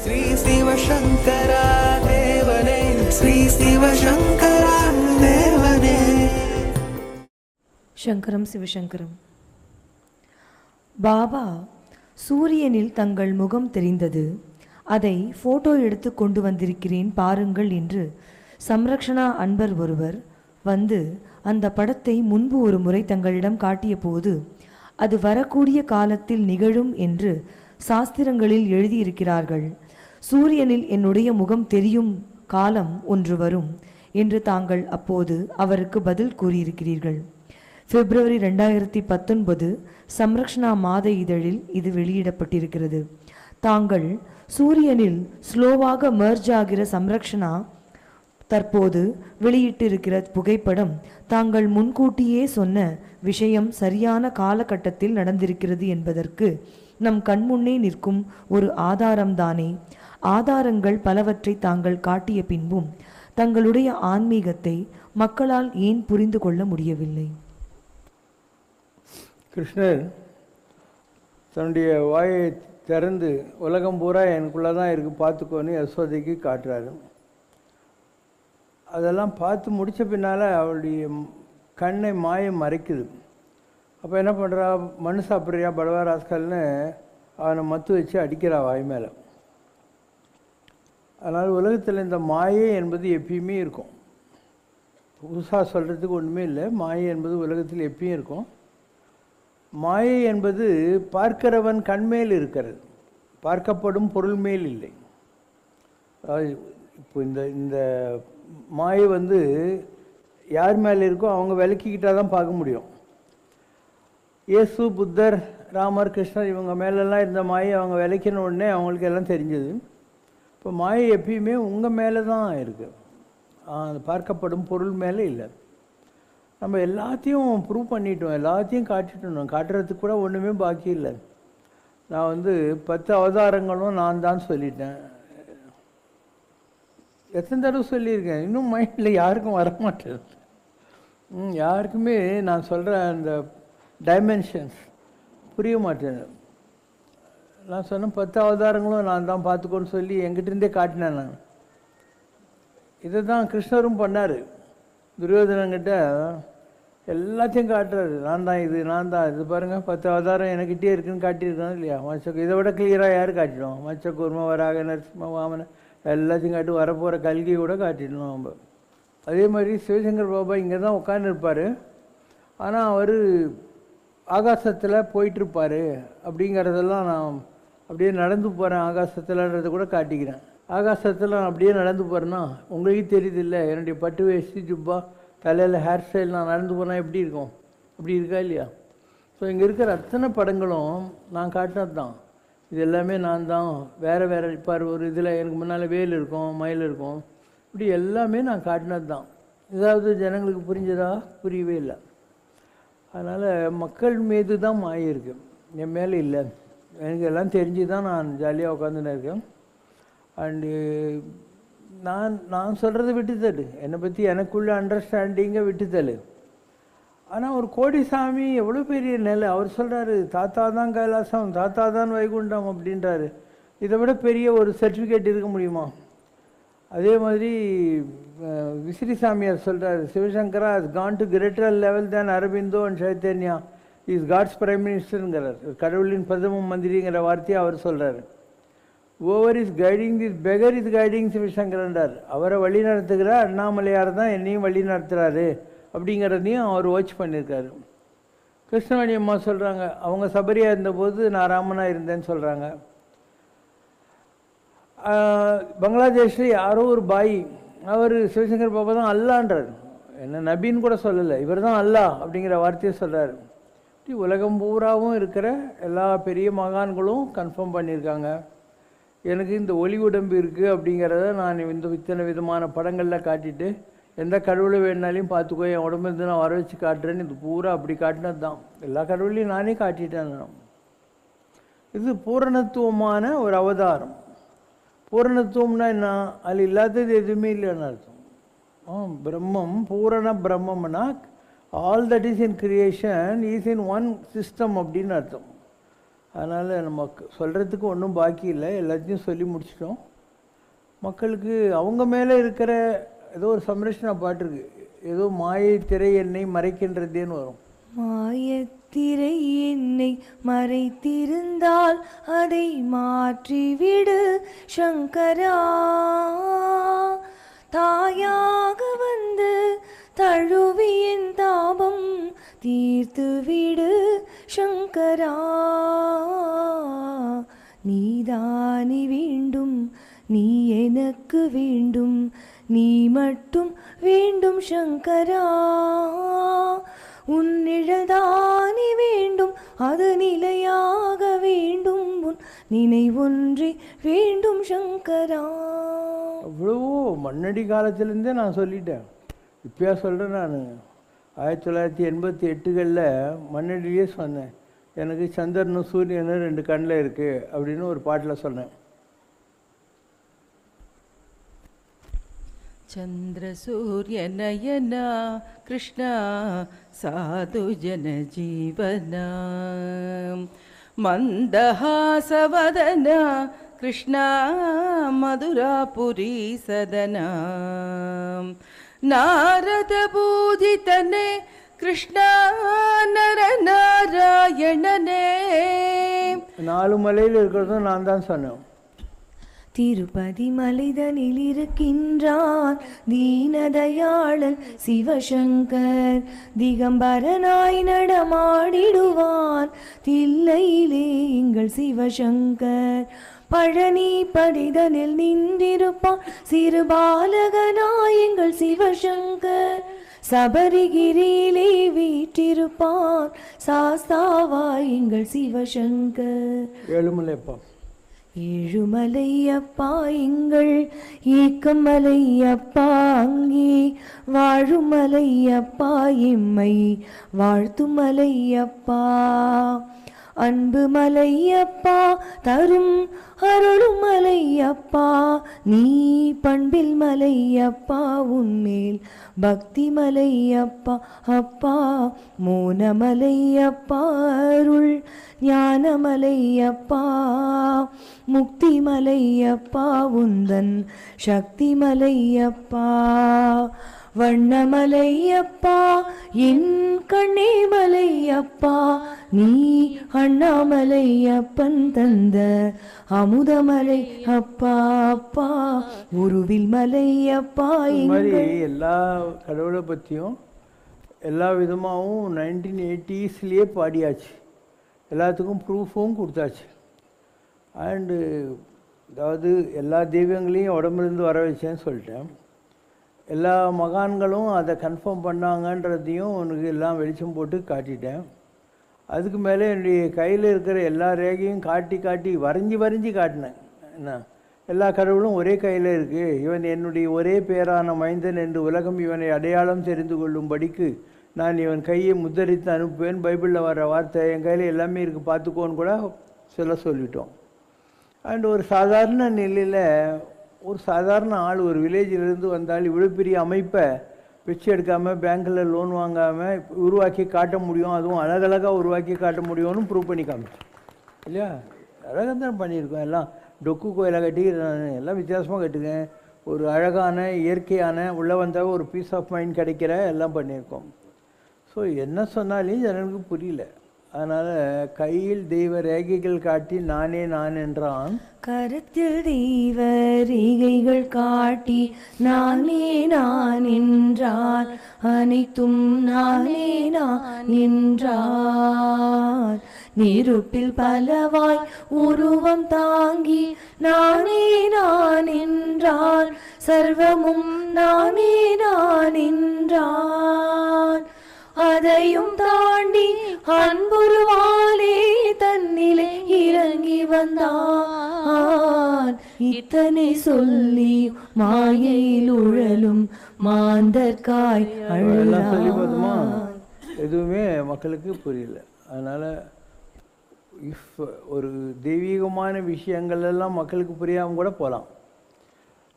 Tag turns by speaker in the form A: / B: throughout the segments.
A: ஸ்ரீ சிவசங்கரா தேவனே, ஸ்ரீ சிவசங்கரா தேவனே.
B: சங்கரம் சிவசங்கரம். பாபா, சூரியனில் தங்கள் முகம் தெரிந்தது, அதை ஃபோட்டோ எடுத்து கொண்டு வந்திருக்கிறேன் பாருங்கள் என்று சம்ரக்ஷணா அன்பர் ஒருவர் வந்து அந்த படத்தை முன்பு ஒரு முறை தங்களிடம் காட்டிய போது, அது வரக்கூடிய காலத்தில் நிகழும் என்று சாஸ்திரங்களில் எழுதியிருக்கிறார்கள். சூரியனில் என்னுடைய முகம் தெரியும் காலம் ஒன்று வரும் என்று தாங்கள் அப்போது அவருக்கு பதில் கூறியிருக்கிறீர்கள். பிப்ரவரி 2019 சம்ரக்ஷணா மாத இதழில் இது வெளியிடப்பட்டிருக்கிறது. தாங்கள் சூரியனில் ஸ்லோவாக மர்ஜ் ஆகிற சம்ரக்ஷணா தற்போது வெளியிட்டிருக்கிற புகைப்படம் தாங்கள் முன்கூட்டியே சொன்ன விஷயம் சரியான காலகட்டத்தில் நடந்திருக்கிறது என்பதற்கு நம் கண்முன்னே நிற்கும் ஒரு ஆதாரம்தானே. ஆதாரங்கள் பலவற்றை தாங்கள் காட்டிய பின்பும் தங்களுடைய ஆன்மீகத்தை மக்களால் ஏன் புரிந்து கொள்ள முடியவில்லை?
C: கிருஷ்ணர் தன்னுடைய வாயை திறந்து உலகம் பூரா எனக்குள்ளே தான் இருக்குது பார்த்துக்கோன்னு யசோதைக்கு காட்டுறாரு. அதெல்லாம் பார்த்து முடித்த பின்னால் அவளுடைய கண்ணை மாயம் மறைக்குது. அப்போ என்ன பண்ணுறா, மனு சாப்பிட்றியா படவாராஸ்கல்னு அவனை மத்து வச்சு அடிக்கிறா வாய் மேலே. அதனால் உலகத்தில் இந்த மாயை என்பது எப்பயுமே இருக்கும். புதுசாக சொல்கிறதுக்கு ஒன்றுமே இல்லை. மாயை என்பது உலகத்தில் எப்பயும் இருக்கும். மாயை என்பது பார்க்கிறவன் கண்மேல் இருக்கிறது, பார்க்கப்படும் பொருள் மேல் இல்லை. இப்போ இந்த மாயை வந்து யார் மேலே இருக்கோ அவங்க விளக்கிக்கிட்டால் தான் பார்க்க முடியும். இயேசு, புத்தர், ராமர், கிருஷ்ணர் இவங்க மேலெல்லாம் இருந்த மாயை அவங்க விளக்கின உடனே அவங்களுக்கு எல்லாம் தெரிஞ்சது. இப்போ மாயை எப்பயுமே உங்கள் மேலே தான் இருக்குது, பார்க்கப்படும் பொருள் மேலே இல்லை. நம்ம எல்லாத்தையும் ப்ரூவ் பண்ணிட்டோம், எல்லாத்தையும் காட்டிட்டோம். காட்டுறதுக்கு கூட ஒன்றுமே பாக்கி இல்லை. நான் வந்து 10 அவதாரங்களும் நான் தான் சொல்லிட்டேன். எத்தனை தடவை சொல்லியிருக்கேன், இன்னும் மைண்டில் யாருக்கும் வரமாட்டேது. யாருக்குமே நான் சொல்கிற அந்த டைமென்ஷன்ஸ் புரிய மாட்டேன். நான் சொன்னேன் 10 அவதாரங்களும் நான் தான் பார்த்துக்கோன்னு சொல்லி என்கிட்டருந்தே காட்டினேன் நான். இதை தான் கிருஷ்ணரும் பண்ணார். துரியோதனங்கிட்ட எல்லாத்தையும் காட்டுறாரு, நான் தான் இது, நான் தான் இது, பாருங்கள் 10 அவதாரம் எனக்கிட்டே இருக்குன்னு காட்டியிருக்காங்க இல்லையா. மச்சக்கு இதை விட கிளியராக யார் காட்டிடும்? மச்ச கூர்ம, வராக, நரசிம்ம, வாமன எல்லாத்தையும் காட்டி வரப்போகிற கல்கியை கூட காட்டிடணும் நம்ம. அதே மாதிரி சிவசங்கர் பாபா இங்கே தான் உட்காந்துருப்பார், ஆனால் அவர் ஆகாசத்தில் போயிட்டுருப்பார் அப்படிங்கிறதெல்லாம் நான் அப்படியே நடந்து போகிறேன் ஆகாசத்தில்ன்றதை கூட காட்டிக்கிறேன். ஆகாசத்தில் நான் அப்படியே நடந்து போகிறேன்னா உங்களுக்கே தெரியுது இல்லை, என்னுடைய பட்டு வேஷ்டி, ஜுப்பா, தலையில் ஹேர் ஸ்டைல் நான் நடந்து போனால் எப்படி இருக்கும்? அப்படி இருக்கா இல்லையா? ஸோ இங்கே இருக்கிற அத்தனை படங்களும் நான் காட்டினது தான். இது எல்லாமே நான் தான். வேறு வேறு இப்போ ஒரு இதில் எனக்கு முன்னால் வேல் இருக்கும், மயில் இருக்கும், இப்படி எல்லாமே நான் காட்டினது தான். ஏதாவது ஜனங்களுக்கு புரிஞ்சதா? புரியவே இல்லை. அதனால் மக்கள் மீது தான் மாயை இருக்குது, என் மேலே இல்லை. எனக்கு எல்லாம் தெரிஞ்சு தான் நான் ஜாலியாக உட்காந்துன்னு இருக்கேன். அண்டு நான் சொல்கிறத விட்டுத்தடு, என்னை பற்றி எனக்குள்ள அண்டர்ஸ்டாண்டிங்கை விட்டுத்தல். ஆனால் ஒரு கோடிசாமி எவ்வளோ பெரிய நிலை, அவர் சொல்கிறாரு தாத்தா தான் கைலாசம், தாத்தா தான் வைகுண்டம் அப்படின்றாரு. இதை விட பெரிய ஒரு சர்டிஃபிகேட் இருக்க முடியுமா? அதே மாதிரி விசிறி சாமியார் சொல்கிறார், Sivasankara has gone to greater level than Aurobindo and Chaitanya, is God's prime மினிஸ்டருங்கிறார். கடவுளின் பிரதம மந்திரிங்கிற வார்த்தையை அவர் சொல்கிறார். Over is guiding this beggar is guiding சிவசங்கரன்றார். அவரை வழி நடத்துகிற அண்ணாமலையார் தான் என்னையும் வழி நடத்துகிறாரு அப்படிங்கிறதையும் அவர் வாட்ச் பண்ணியிருக்காரு. கிருஷ்ணவாணி அம்மா சொல்கிறாங்க, அவங்க சபரியாக இருந்தபோது நான் ராமனாக இருந்தேன்னு சொல்கிறாங்க. பங்களாதேஷில் யாரோ ஒரு பாய், அவர் சிவசங்கர் பாபா தான் அல்லான்றார். என்ன நபின்னு கூட சொல்லலை, இவர் தான் அல்லா அப்படிங்கிற வார்த்தையை சொல்கிறார். இப்படி உலகம் பூராவும் இருக்கிற எல்லா பெரிய மகான்களும் கன்ஃபார்ம் பண்ணியிருக்காங்க. எனக்கு இந்த ஒளி உடம்பு இருக்குது அப்படிங்கிறத நான் இத்தனை விதமான படங்களில் காட்டிட்டு, எந்த கடவுளை வேணுனாலையும் பார்த்துக்கோ, என் உடம்பு இருந்து நான் வர வச்சு காட்டுறேன்னு இது பூரா அப்படி காட்டினது தான். எல்லா கடவுளையும் நானே காட்டிட்டேன். இது பூரணத்துவமான ஒரு அவதாரம். பூரணத்துவம்னா என்ன? அதில் இல்லாதது எதுவுமே இல்லைன்னு அர்த்தம். பிரம்மம் பூரண பிரம்மம்னா all that is in creation is in one system அப்படின்னு அர்த்தம். அதனால் நம்ம சொல்கிறதுக்கு ஒன்றும் பாக்கி இல்லை, எல்லாத்தையும் சொல்லி முடிச்சிட்டோம். மக்களுக்கு அவங்க மேலே இருக்கிற ஏதோ ஒரு சம்ரட்சணா பாட்டு இருக்கு, ஏதோ மாயை திரை என்னை மறைக்கின்றதேன்னு வரும்.
B: மாயத்திரை என்னை மறைத்திருந்தால் அதை மாற்றிவிடு சங்கரா, தாயாக வந்து தழுவியின் தாபம் தீர்த்துவிடு சங்கரா, நீதானி வேண்டும், நீ எனக்கு வேண்டும், நீ மட்டும் வேண்டும் சங்கரா, உன் நிழல்தானி வேண்டும், அது நிலையாக வேண்டும், உன் நினைவொன்றே வேண்டும் சங்கரா.
C: அவ்வளவோ மண்ணடி காலத்திலேருந்தே நான் சொல்லிட்டேன், இப்போயா சொல்கிறேன். நான் 1988களில் மண்ணடியிலே சொன்னேன், எனக்கு சந்திரனும் சூரியனும் 2 கண்ணில் இருக்குது அப்படின்னு ஒரு பாட்டில் சொன்னேன்.
D: चंद्र सूर्य नयना कृष्णा साधु जन जीवना, मंदहासवदना कृष्णा मधुरापुरी सदना, नारद पूजितने कृष्णा नर नारायणने.
C: 4 மலையில் இருக்கிறதும் நான் தான் சொன்னேன்.
B: திருப்பதி மலைதனில் இருக்கின்றான் தீனதயாளன் சிவசங்கர், திகம்பரனாய் நடமாடிடுவான் தில்லையிலே எங்கள் சிவசங்கர், பழனி படிதனில் நின்றிருப்பான் சிறு பாலகனாய் எங்கள் சிவசங்கர், சபரிகிரியிலே வீற்றிருப்பான் சாஸ்தாவாய் எங்கள் சிவசங்கர்.
C: ஏழுமலைப்பா
B: ஏழுமலையப்பா எங்கள் ஏக்கமலையப்பா, அங்கே வாழுமலையப்பா எம்மை வாழ்த்துமலையப்பா, அன்பு மலையப்பா தரும் அருளும் மலையப்பா, நீ பண்பில் மலையப்பா, உன்மேல் பக்தி மலையப்பா அப்பா, மோனமலையப்பா அருள் ஞானமலையப்பா, முக்தி மலையப்பா உந்தன் சக்தி மலையப்பா, வண்ணமலையப்பா என் கண்ணே மலையப்பா, நீ அண்ணாமலையப்பன் தந்த அமுதமலை அப்பா அப்பா, உருவில் மலையப்பா.
C: இந்த மாதிரி எல்லா கடவுளை பற்றியும் எல்லா விதமாகவும் 1980ஸ்லேயே பாடியாச்சு, எல்லாத்துக்கும் ப்ரூஃபும் கொடுத்தாச்சு. அண்டு அதாவது எல்லா தெய்வங்களையும் உடம்புலேருந்து வர வச்சேன்னு சொல்லிட்டேன். எல்லா மகான்களும் அதை கன்ஃபார்ம் பண்ணாங்கன்றதையும் உனக்கு எல்லாம் வெளிச்சம் போட்டு காட்டிட்டேன். அதுக்கு மேலே என்னுடைய கையில் இருக்கிற எல்லா ரேகையும் காட்டி காட்டி வரைஞ்சி காட்டினேன். என்ன, எல்லா கடவுளும் ஒரே கையில் இருக்குது, இவன் என்னுடைய ஒரே பேரான மைந்தன் என்று உலகம் இவனை அடையாளம் தெரிந்து கொள்ளும்படிக்கு நான் இவன் கையை முத்தரித்து அனுப்புவேன். பைபிளில் வர வார்த்தை என் கையில் எல்லாமே இருக்குது, பார்த்துக்கோன்னு கூட சொல்லிட்டோம். அண்ட் ஒரு சாதாரண நிலையில் ஒரு சாதாரண ஆள் ஒரு வில்லேஜிலேருந்து வந்தால் இவ்வளோ பெரிய அமைப்பை பிச்சை எடுக்காமல் பேங்க்கில் லோன் வாங்காமல் உருவாக்கி காட்ட முடியும், அதுவும் அழகழகாக உருவாக்கி காட்ட முடியும்னு ப்ரூவ் பண்ணி காமிச்சோம் இல்லையா. அழகாக தான் பண்ணியிருக்கோம். எல்லாம் டொக்கு கோயிலாக கட்டி எல்லாம் வித்தியாசமாக கட்டுங்க, ஒரு அழகான இயற்கையான உள்ளே வந்தால் ஒரு பீஸ் ஆஃப் மைண்ட் கிடைக்கிற எல்லாம் பண்ணியிருக்கோம். ஸோ என்ன சொன்னாலும் ஜனங்களுக்கு புரியல. அதனால் கையில் தெய்வ ரேகைகள் காட்டி நானே நான் என்றான்,
B: கருத்தில் தெய்வ ரேகைகள் காட்டி நானே நான் என்றார், அனைத்தும் நானே நான் என்றார், நெருப்பில் பலவாய் உருவம் தாங்கி நானே நான் என்றார், சர்வமும் நானே நான் என்றார், அதையும் தாண்டி அன்புருவாலே தன்னிலை இறங்கி வந்தான், இத்தனை சொல்லி மாயையில் உழலும் மாந்தர்காய்
C: அழுதான். எதுவுமே மக்களுக்கு புரியல. அதனால் இஃப் ஒரு தெய்வீகமான விஷயங்கள் எல்லாம் மக்களுக்கு புரியாமல் கூட போகலாம்.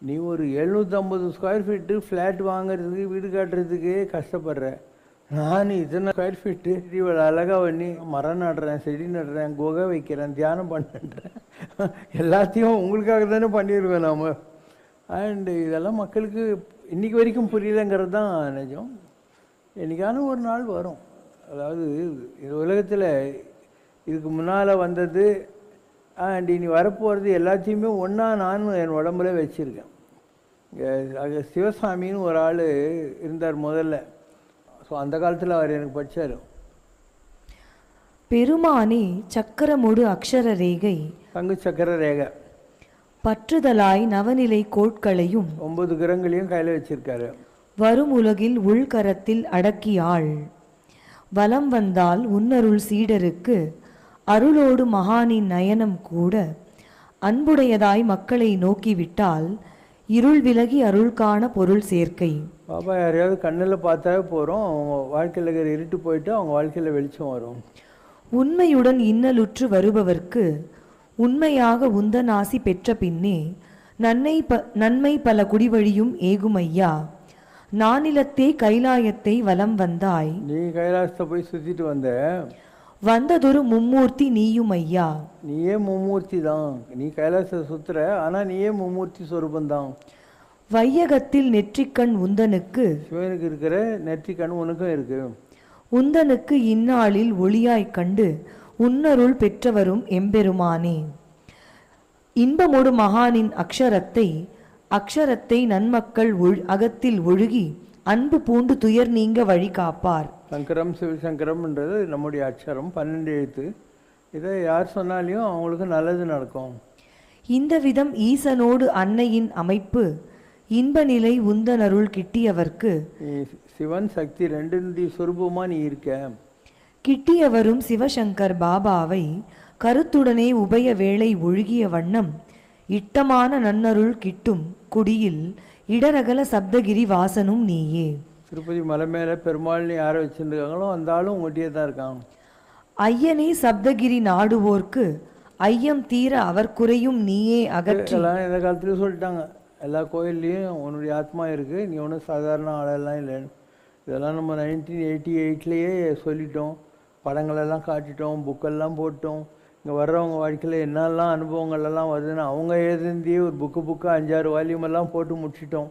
C: நீ ஒரு 750 ஸ்கொயர் ஃபீட்டு ஃப்ளாட் வாங்கிறதுக்கு வீடு காட்டுறதுக்கே கஷ்டப்படுற, நான் இத்தனை ஸ்கொயர் ஃபீட்டு இவ்வளோ அழகாக பண்ணி மரம் நடுறேன், செடி நடுறேன், குகை வைக்கிறேன், தியானம் பண்ணுறேன், எல்லாத்தையும் உங்களுக்காக தானே பண்ணியிருக்கோம் நாம். அண்டு இதெல்லாம் மக்களுக்கு இன்றைக்கி வரைக்கும் புரியலைங்கிறது தான் நிஜம். என்றைக்கான ஒரு நாள் வரும். அதாவது இந்த உலகத்தில் இதுக்கு முன்னால் வந்தது அண்ட் இனி வரப்போகிறது எல்லாத்தையுமே ஒன்றா நான் என் உடம்புல வச்சுருக்கேன். இங்கே சிவசாமின்னு ஒரு ஆள் இருந்தார் முதல்ல. ஸோ அந்த காலத்தில் அவர் எனக்கு படித்தார்.
B: பெருமானே சக்கரமொடு அக்ஷர ரேகை
C: தங்கு சக்கர ரேகை
B: பற்றுதலாய் நவநிலை கோட்களையும்
C: 9 கிரகங்களையும் கையில் வச்சிருக்காரு.
B: வரும் உலகில் உள்கரத்தில் அடக்கியாள் வலம் வந்தால் உன்னருள் சீடருக்கு அருளோடு மகானின் நயனம் கூட அன்புடையதாய் மக்களை நோக்கிவிட்டால் இருள் விலகி அருள் காண பொருள் சேர்க்கை.
C: பாபா யாரையாவது கண்ணில் பார்த்தாவே போகிறோம், அவங்க வாழ்க்கையில் இருக்கிற இருட்டு போயிட்டு அவங்க வாழ்க்கையில் வெளிச்சம் வரும்.
B: உண்மையுடன் இன்னலுற்று வருபவர்க்கு உண்மையாக உந்தனாசி பெற்ற பின்னே நன்மை பல குடிவழியும் ஏகுமையா. நானிலத்தே கைலாயத்தை வலம் வந்தாய்,
C: நீ கைலாசத்தை போய் சுற்றிட்டு
B: வந்ததொரு மும்மூர்த்தி நீயும் ஐயா.
C: நீயே மும்மூர்த்தி தான். நீ கைலாசத்தை சுற்றுற, ஆனால் நீயே மும்மூர்த்தி சொரூபந்தான்.
B: வையகத்தில் நெற்றிக்கண் உந்தனுக்கு
C: சிவனுக்கு இருக்கிற நெற்றிக்கண் உனக்கும் இருக்கு.
B: உந்தனுக்கு இந்நாளில் ஒளியாய்க் கண்டு உன்னருள் பெற்றவரும் எம்பெருமானே. இன்பமொடு மகானின் அக்ஷரத்தை நன்மக்கள் அகத்தில் ஒழுகி அன்பு பூண்டு துயர் நீங்க வழி காப்பார்.
C: சங்கரம் சிவசங்கரம்ன்றது நம்முடைய அக்ஷரம், 12 எழுத்து. இதை யார் சொன்னாலையும் அவங்களுக்கு நல்லது நடக்கும்.
B: இந்த விதம் ஈசனோடு அன்னையின் அமைப்பு இன்ப நிலை உந்தனருள் கிட்டியவர்க்கு
C: சிவன் சக்தி ரெண்டு சொரூபமா நீ இருக்க.
B: கிட்டியவரும் சிவசங்கர் பாபாவை கருத்துடனே உபய வேளை ஒழுகிய வண்ணம் இட்டமான நன்னருள் கிட்டும் குடியில் இடரகல சப்தகிரி வாசனும் நீயே.
C: திருப்பதி மலை மேலே பெருமாள்னு யாரை வச்சுருக்காங்களோ அந்த ஆளும் உங்கள்கிட்டயே தான் இருக்காங்க.
B: ஐயனே சப்தகிரி நாடுவோர்க்கு ஐயம் தீர அவர் குறையும் நீயே அகற்றலாம்.
C: இந்த காலத்துலேயும் சொல்லிட்டாங்க, எல்லா கோயில்லையும் உன்னுடைய ஆத்மா இருக்குது, நீ ஒன்றும் சாதாரண ஆளெல்லாம் இல்லைன்னு. இதெல்லாம் நம்ம 1988லேயே சொல்லிட்டோம், படங்களெல்லாம் காட்டிட்டோம், புக்கெல்லாம் போட்டோம். இங்கே வர்றவங்க வாழ்க்கையில் என்னெல்லாம் அனுபவங்கள்லாம் வருதுன்னு அவங்க எழுதியே ஒரு புக்கு 5-6 வால்யூமெல்லாம் போட்டு முடிச்சிட்டோம்.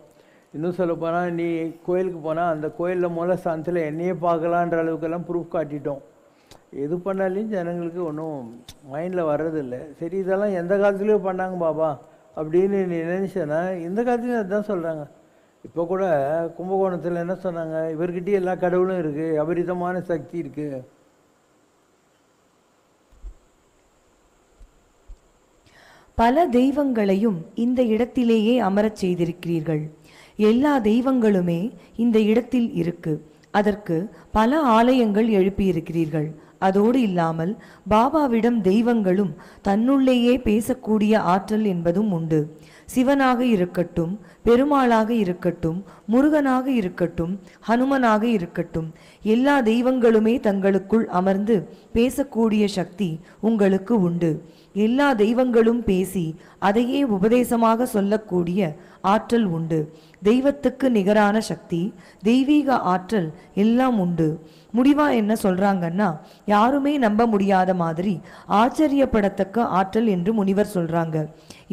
C: இன்னும் சொல்லப்போனால் நீ கோயிலுக்கு போனால் அந்த கோயிலில் மூல ஸ்தானத்தில் என்னையே பார்க்கலான்ற அளவுக்கெல்லாம் ப்ரூஃப் காட்டிட்டோம். எது பண்ணாலையும் ஜனங்களுக்கு ஒன்றும் மைண்டில் வர்றதில்லை. சரி இதெல்லாம் எந்த காலத்துலேயும் பண்ணாங்க பாபா அப்படின்னு நீ நினச்சேன்னா இந்த காலத்துலேயும் அதுதான் சொல்கிறாங்க. இப்போ கூட கும்பகோணத்தில் என்ன சொன்னாங்க, இவர்கிட்டயே எல்லா கடவுளும் இருக்குது, அபரிதமான சக்தி இருக்குது.
B: பல தெய்வங்களையும் இந்த இடத்திலேயே அமரச் செய்திருக்கிறீர்கள். எல்லா தெய்வங்களுமே இந்த இடத்தில் இருக்கு. அதற்கு பல ஆலயங்கள் எழுப்பியிருக்கிறீர்கள். அதோடு இல்லாமல் பாபாவிடம் தெய்வங்களும் தன்னுள்ளேயே பேசக்கூடிய ஆற்றல் என்பதும் உண்டு. சிவனாக இருக்கட்டும், பெருமாளாக இருக்கட்டும், முருகனாக இருக்கட்டும், ஹனுமனாக இருக்கட்டும், எல்லா தெய்வங்களுமே தங்களுக்குள் அமர்ந்து பேசக்கூடிய சக்தி உங்களுக்கு உண்டு. எல்லா தெய்வங்களும் பேசி அதையே உபதேசமாக சொல்லக்கூடிய ஆற்றல் உண்டு. தெய்வத்துக்கு நிகரான சக்தி, தெய்வீக ஆற்றல் எல்லாம் உண்டு. முடிவா என்ன சொல்றாங்கன்னா, யாருமே நம்ப முடியாத மாதிரி ஆச்சரியப்படத்தக்க ஆற்றல் என்று முனிவர் சொல்றாங்க.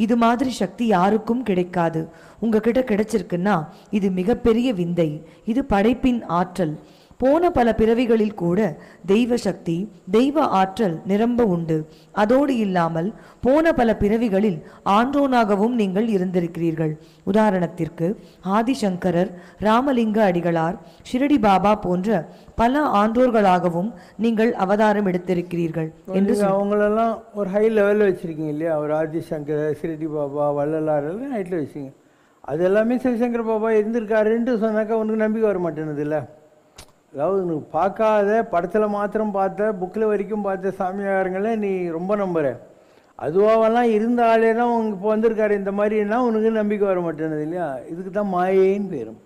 B: இது மாதிரி சக்தி யாருக்கும் கிடைக்காது. உங்ககிட்ட கிடைச்சிருக்குன்னா இது மிகப்பெரிய விந்தை. இது படைப்பின் ஆற்றல். போன பல பிறவிகளில் கூட தெய்வ சக்தி, தெய்வ ஆற்றல் நிரம்ப உண்டு. அதோடு இல்லாமல் போன பல பிறவிகளில் ஆன்றோனாகவும் நீங்கள் இருந்திருக்கிறீர்கள். உதாரணத்திற்கு ஆதிசங்கரர், ராமலிங்க அடிகளார், ஷிரடி பாபா போன்ற பல ஆன்றோர்களாகவும் நீங்கள் அவதாரம் எடுத்திருக்கிறீர்கள் என்று
C: அவங்களெல்லாம் ஒரு ஹை லெவலில் வச்சுருக்கீங்க இல்லையா? அவர் ஆதிசங்கர், ஷிரடி பாபா, வள்ளலார் எல்லாம் ஹைட்டில் வச்சுங்க. அது எல்லாமே சிவசங்கர் பாபா இருந்திருக்காருன்ட்டு சொன்னாக்கா உனக்கு நம்பிக்கை வர மாட்டேனது இல்லை. அதாவது உனக்கு பார்க்காத, படத்தில் மாத்திரம் பார்த்த, புக்கில் வரைக்கும் பார்த்த சாமியாரங்களை நீ ரொம்ப நம்புற. அதுவாவெல்லாம் இருந்த ஆளே தான் உனக்கு இப்போ வந்திருக்காரு இந்த மாதிரின்னா உனக்கு நம்பிக்கை வர மாட்டேனது இல்லையா? இதுக்கு தான் மாயைன்னு பேரும்.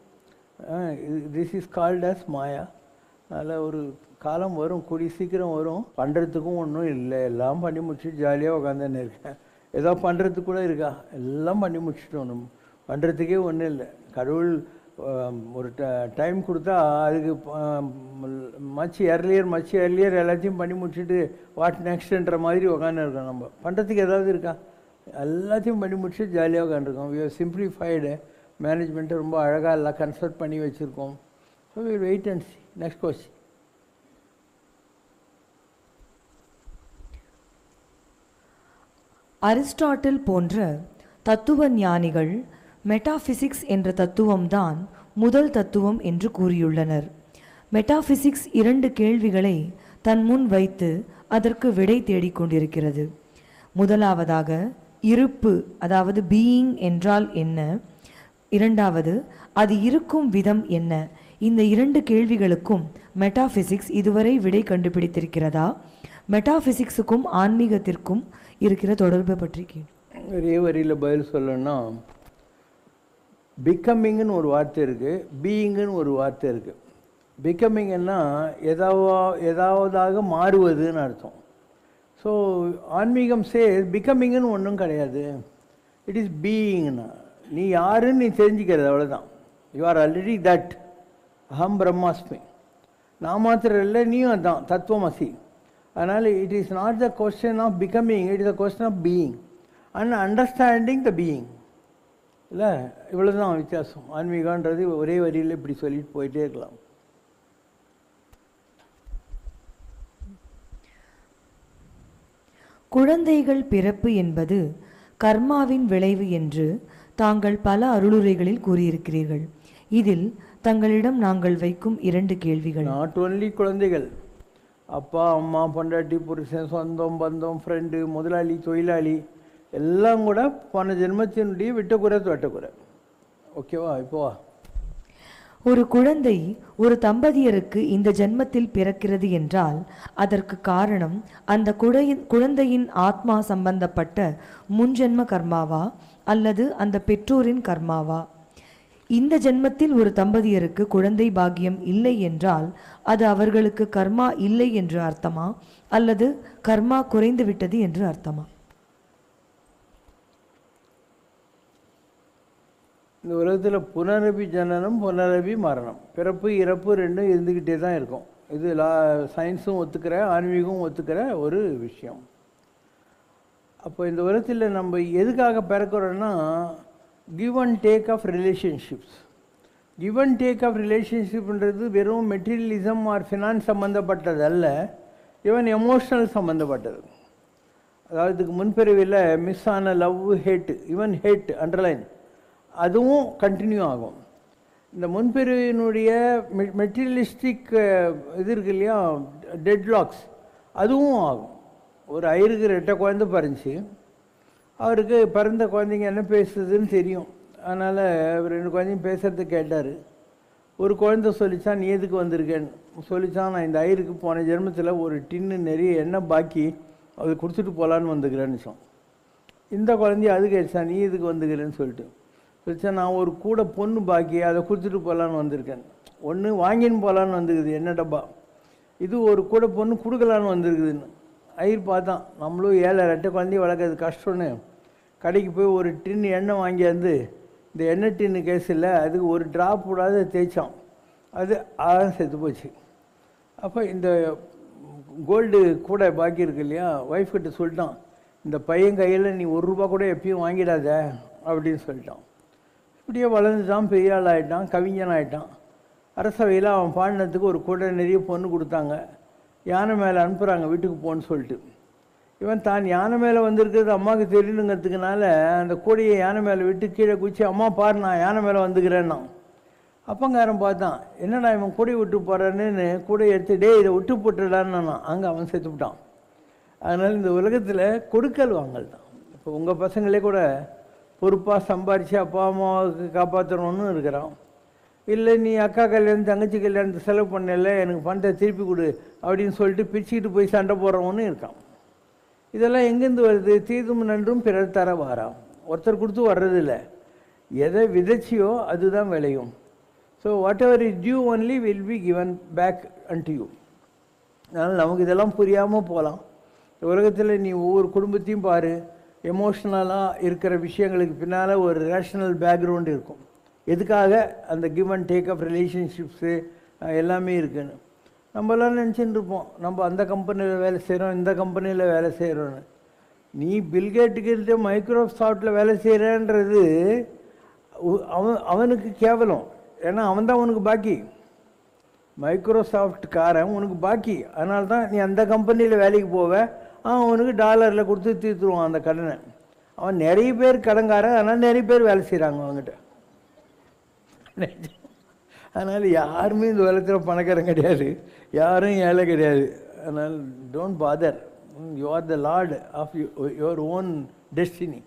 C: திஸ் இஸ் கால்ட் அஸ் மாயா. அதில் ஒரு காலம் வரும், கூடி சீக்கிரம் வரும். பண்ணுறதுக்கும் ஒன்றும் இல்லை, எல்லாம் பண்ணி முடிச்சுட்டு ஜாலியாக உட்காந்துன்னு இருக்கேன். ஏதோ பண்ணுறதுக்கு கூட இருக்கா? எல்லாம் பண்ணி முடிச்சுட்டோம். நம்ம பண்ணுறதுக்கே ஒன்றும் இல்லை. கடவுள் ஒரு டைம் கொடுத்தா அதுக்கு மச் ஏர்லியர் எல்லாத்தையும் பண்ணி முடிச்சுட்டு வாட் நெக்ஸ்ட்ன்ற மாதிரி உட்காந்துருக்கோம். நம்ம பண்ணுறதுக்கு ஏதாவது இருக்கா? எல்லாத்தையும் பண்ணி முடிச்சுட்டு ஜாலியாக உட்காந்துருக்கோம். வி ஆர் சிம்பிளிஃபைடு மேனேஜ்மெண்ட்டை ரொம்ப அழகாக எல்லாம் கன்சல்ட் பண்ணி வச்சுருக்கோம். So we wait and see. Next question.
B: Aristotle போன்ற தத்துவ ஞானிகள் மெட்டாபிசிக்ஸ் என்ற தத்துவம்தான் முதல் தத்துவம் என்று கூறியுள்ளனர். மெட்டாபிசிக்ஸ் 2 கேள்விகளை தன் முன் வைத்து அதற்கு விடை தேடிக்கொண்டிருக்கிறது. முதலாவதாக இருப்பு, அதாவது பீயிங் என்றால் என்ன? இரண்டாவது, அது இருக்கும் விதம் என்ன? இந்த 2 கேள்விகளுக்கும் மெட்டாபிசிக்ஸ் இதுவரை விடை கண்டுபிடித்திருக்கிறதா? மெட்டாபிசிக்ஸுக்கும் ஆன்மீகத்திற்கும் இருக்கிற தொடர்பு பற்றி
C: ஒரே வரியில் பதில் சொல்லணும்னா, பிகமிங்னு ஒரு வார்த்தை இருக்குது, பீயிங்குன்னு ஒரு வார்த்தை இருக்குது. பிகமிங்கன்னா ஏதாவதாக மாறுவதுன்னு அர்த்தம். ஸோ ஆன்மீகம் பிகமிங்னு ஒன்றும் கிடையாது. இட் இஸ் பீயிங்னா நீ யாருன்னு நீ தெரிஞ்சுக்கிறது, அவ்வளோதான். You are already that. அகம் பிரம்மாஸ்மி. நான் மாத்திரம் இல்லை, நீயும் அதுதான், தத்துவமசி. அதனால் it is not the question of becoming, it is the question of being and understanding the being. இல்லை, இவ்வளோதான் வித்தியாசம். ஆன்மீகன்றது ஒரே வரியில் இப்படி சொல்லிட்டு போயிட்டே இருக்கலாம்.
B: குழந்தைகள் பிறப்பு என்பது கர்மாவின் விளைவு என்று தாங்கள் பல அருளுரைகளில் கூறியிருக்கிறீர்கள். இதில் தங்களிடம் நாங்கள் வைக்கும் 2 கேள்விகள்.
C: நாட் ஒன்லி குழந்தைகள், அப்பா அம்மா பொண்டாட்டி புருஷன் சொந்தம் பந்தம் ஃப்ரெண்டு முதலாளி தொழிலாளி எல்லாம் கூட போன ஜென்மத்தினுடைய விட்டக்குறை தொட்டக்குறை. ஓகேவா? இப்போவா?
B: ஒரு குழந்தை ஒரு தம்பதியருக்கு இந்த ஜென்மத்தில் பிறக்கிறது என்றால் அதற்கு காரணம் அந்த குழந்தையின் ஆத்மா சம்பந்தப்பட்ட முன்ஜென்ம கர்மாவா அல்லது அந்த பெற்றோரின் கர்மாவா? இந்த ஜென்மத்தில் ஒரு தம்பதியருக்கு குழந்தை பாக்கியம் இல்லை என்றால் அது அவர்களுக்கு கர்மா இல்லை என்று அர்த்தமா அல்லது கர்மா குறைந்து விட்டது என்று அர்த்தமா?
C: இந்த உலகத்தில் புனரபி ஜனனம் புனரபி மரணம், பிறப்பு இறப்பு ரெண்டும் இருந்துக்கிட்டே தான் இருக்கும். இது சயின்ஸும் ஒத்துக்கிற ஆன்மீகமும் ஒத்துக்கிற ஒரு விஷயம். அப்போ இந்த உலகத்தில் நம்ம எதுக்காக பிறக்கிறோன்னா, give and take of relationships. Give and take of ரிலேஷன்ஷிப்ன்றது வெறும் மெட்டீரியலிசம் ஆர் ஃபினான்ஸ் சம்மந்தப்பட்டது அல்ல, ஈவன் எமோஷ்னல் சம்மந்தப்பட்டது. அதாவது இதுக்கு முன்பிறவியில் மிஸ் ஆன love, hate, even hate underline, அதுவும் கண்டினியூ ஆகும். இந்த முன்பிறவியினுடைய மெட்டீரியலிஸ்டிக் இது இருக்கு இல்லையா, டெட்லாக்ஸ், அதுவும் ஆகும். ஒரு ஐயருக்கு 2 குழந்தை பிறந்துச்சு. அவருக்கு பிறந்த குழந்தைங்க என்ன பேசுதுன்னு தெரியும். அதனால் 2 குழந்தையும் பேசுறது கேட்டார். ஒரு குழந்தை சொல்லிச்சான், நீ எதுக்கு வந்திருக்கேன்னு சொல்லிச்சான், நான் இந்த ஐயருக்கு போன ஜென்மத்தில் ஒரு டின்னு நிறைய எண்ணெய் பாக்கி அதை கொடுத்துட்டு போகலான்னு வந்துக்கிறேன்னு சொன்னோம். இந்த குழந்தைய அது கேட்டுச்சான், நீ எதுக்கு வந்துக்கிறேன்னு சொல்லிட்டு சொல்லிச்சா, நான் ஒரு கூட பொண்ணு பாக்கி அதை கொடுத்துட்டு போகலான்னு வந்திருக்கேன். ஒன்று வாங்கின்னு போகலான்னு வந்துருக்குது என்ன டப்பா, இது ஒரு கூட பொண்ணு கொடுக்கலான்னு வந்திருக்குதுன்னு. ஐயர் பார்த்தான், நம்மளும் 7 குழந்தைய வளர்க்குறது கஷ்டம்னு கடைக்கு போய் ஒரு டின்னு எண்ணெய் வாங்கியாந்து இந்த எண்ணெய் டின்னு கேஸ் இல்லை, அதுக்கு ஒரு ட்ராப் விடாத தேய்ச்சான். அது செத்து போச்சு. அப்போ இந்த கோல்டு கூட பாக்கி இருக்கு இல்லையா, ஒய்ஃப் கிட்ட சொல்லிட்டான், இந்த பையன் கையில் நீ 1 ரூபா கூட எப்பயும் வாங்கிடாத அப்படின்னு சொல்லிட்டான். இப்படியே வளர்ந்துட்டான், பெரிய ஆள் ஆகிட்டான், கவிஞன் ஆகிட்டான். அரசவையில் அவன் பாடினத்துக்கு ஒரு கூட நிறைய பொண்ணு கொடுத்தாங்க. யானை மேலே அனுப்புகிறாங்க வீட்டுக்கு போன்னு சொல்லிட்டு. இவன் தான் யானை மேலே வந்திருக்கிறது அம்மாவுக்கு தெரியணுங்கிறதுக்குனால அந்த கூடையை யானை மேலே விட்டு கீழே குச்சி, அம்மா பாரு நான் யானை மேலே வந்துக்கிறேன்னா. அப்பங்காரன் பார்த்தான், என்னடா இவன் கூடையை விட்டு போகிறான்னு கூடையை எடுத்து, டே இதை விட்டு போட்டுடான்னு அங்கே அவன் செத்துவிட்டான். அதனால் இந்த உலகத்தில் கொடுக்கல் வாங்கல் தான். இப்போ உங்கள் பசங்களே கூட பொறுப்பாக சம்பாரித்து அப்பா அம்மாவுக்கு காப்பாற்றணும்னு இருக்கிறான். இல்லை நீ அக்கா கல்யாணம் தங்கச்சி கல்யாணத்தை செலவு பண்ணல, எனக்கு பணத்தை திருப்பி கொடு அப்படின்னு சொல்லிட்டு பிரிச்சுக்கிட்டு போய் சண்டை போடுறவன்னு இருக்கான். இதெல்லாம் எங்கேருந்து வருது? தீதும் நன்றும் பிறர் தர வாராம். ஒருத்தர் கொடுத்து வர்றதில்லை, எதை விதைச்சியோ அதுதான் விளையும். So whatever is due only will be given back and you. அதனால் நமக்கு இதெல்லாம் புரியாமல் போகலாம். உலகத்தில் நீ ஒவ்வொரு குடும்பத்தையும் பாரு, எமோஷ்னலாக இருக்கிற விஷயங்களுக்கு பின்னால் ஒரு ரேஷ்னல் பேக்ரவுண்டு இருக்கும். எதுக்காக அந்த give and take of relationships எல்லாமே இருக்குன்னு. நம்மளாம் நினச்சிட்டு இருப்போம் நம்ம அந்த கம்பெனியில் வேலை செய்கிறோம், இந்த கம்பெனியில் வேலை செய்கிறோன்னு. நீ பில்கேட்டுக்கிட்ட மைக்ரோசாஃப்டில் வேலை செய்கிறன்றது அவனுக்கு கேவலம். ஏன்னா அவன் தான் உனக்கு பாக்கி, மைக்ரோசாஃப்ட்காரன் உனக்கு பாக்கி. அதனால தான் நீ அந்த கம்பெனியில் வேலைக்கு போவ, அவனுக்கு டாலரில் கொடுத்து தீர்த்துருவான் அந்த கடனை. அவன் நிறைய பேர் கடன்காரன், அதனால் நிறைய பேர் வேலை செய்கிறாங்க அவங்ககிட்ட. அதனால் யாருமே இந்த உலகத்தில் பணக்காரன் கிடையாது, யாரும் ஏழை கிடையாது. அதனால் don't bother, you are the lord of your own destiny.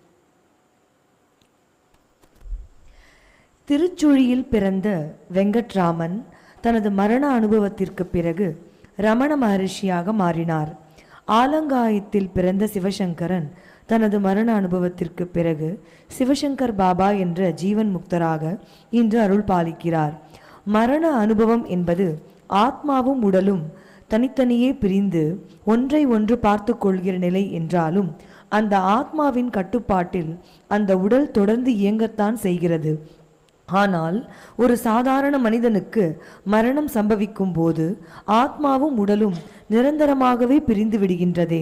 B: திருச்சுழியில் பிறந்த வெங்கட்ராமன் தனது மரண அனுபவத்திற்கு பிறகு ரமண மகரிஷியாக மாறினார். ஆலங்காயத்தில் பிறந்த சிவசங்கரன் தனது மரண அனுபவத்திற்கு பிறகு சிவசங்கர் பாபா என்ற ஜீவன் முக்தராக இன்று அருள் பாலிக்கிறார். மரண அனுபவம் என்பது ஆத்மாவும் உடலும் தனித்தனியே பிரிந்து ஒன்றை ஒன்று பார்த்து கொள்கிற நிலை என்றாலும் அந்த ஆத்மாவின் கட்டுப்பாட்டில் அந்த உடல் தொடர்ந்து இயங்கத்தான் செய்கிறது. ஆனால் ஒரு சாதாரண மனிதனுக்கு மரணம் சம்பவிக்கும் போது ஆத்மாவும் உடலும் நிரந்தரமாகவே பிரிந்து விடுகின்றதே.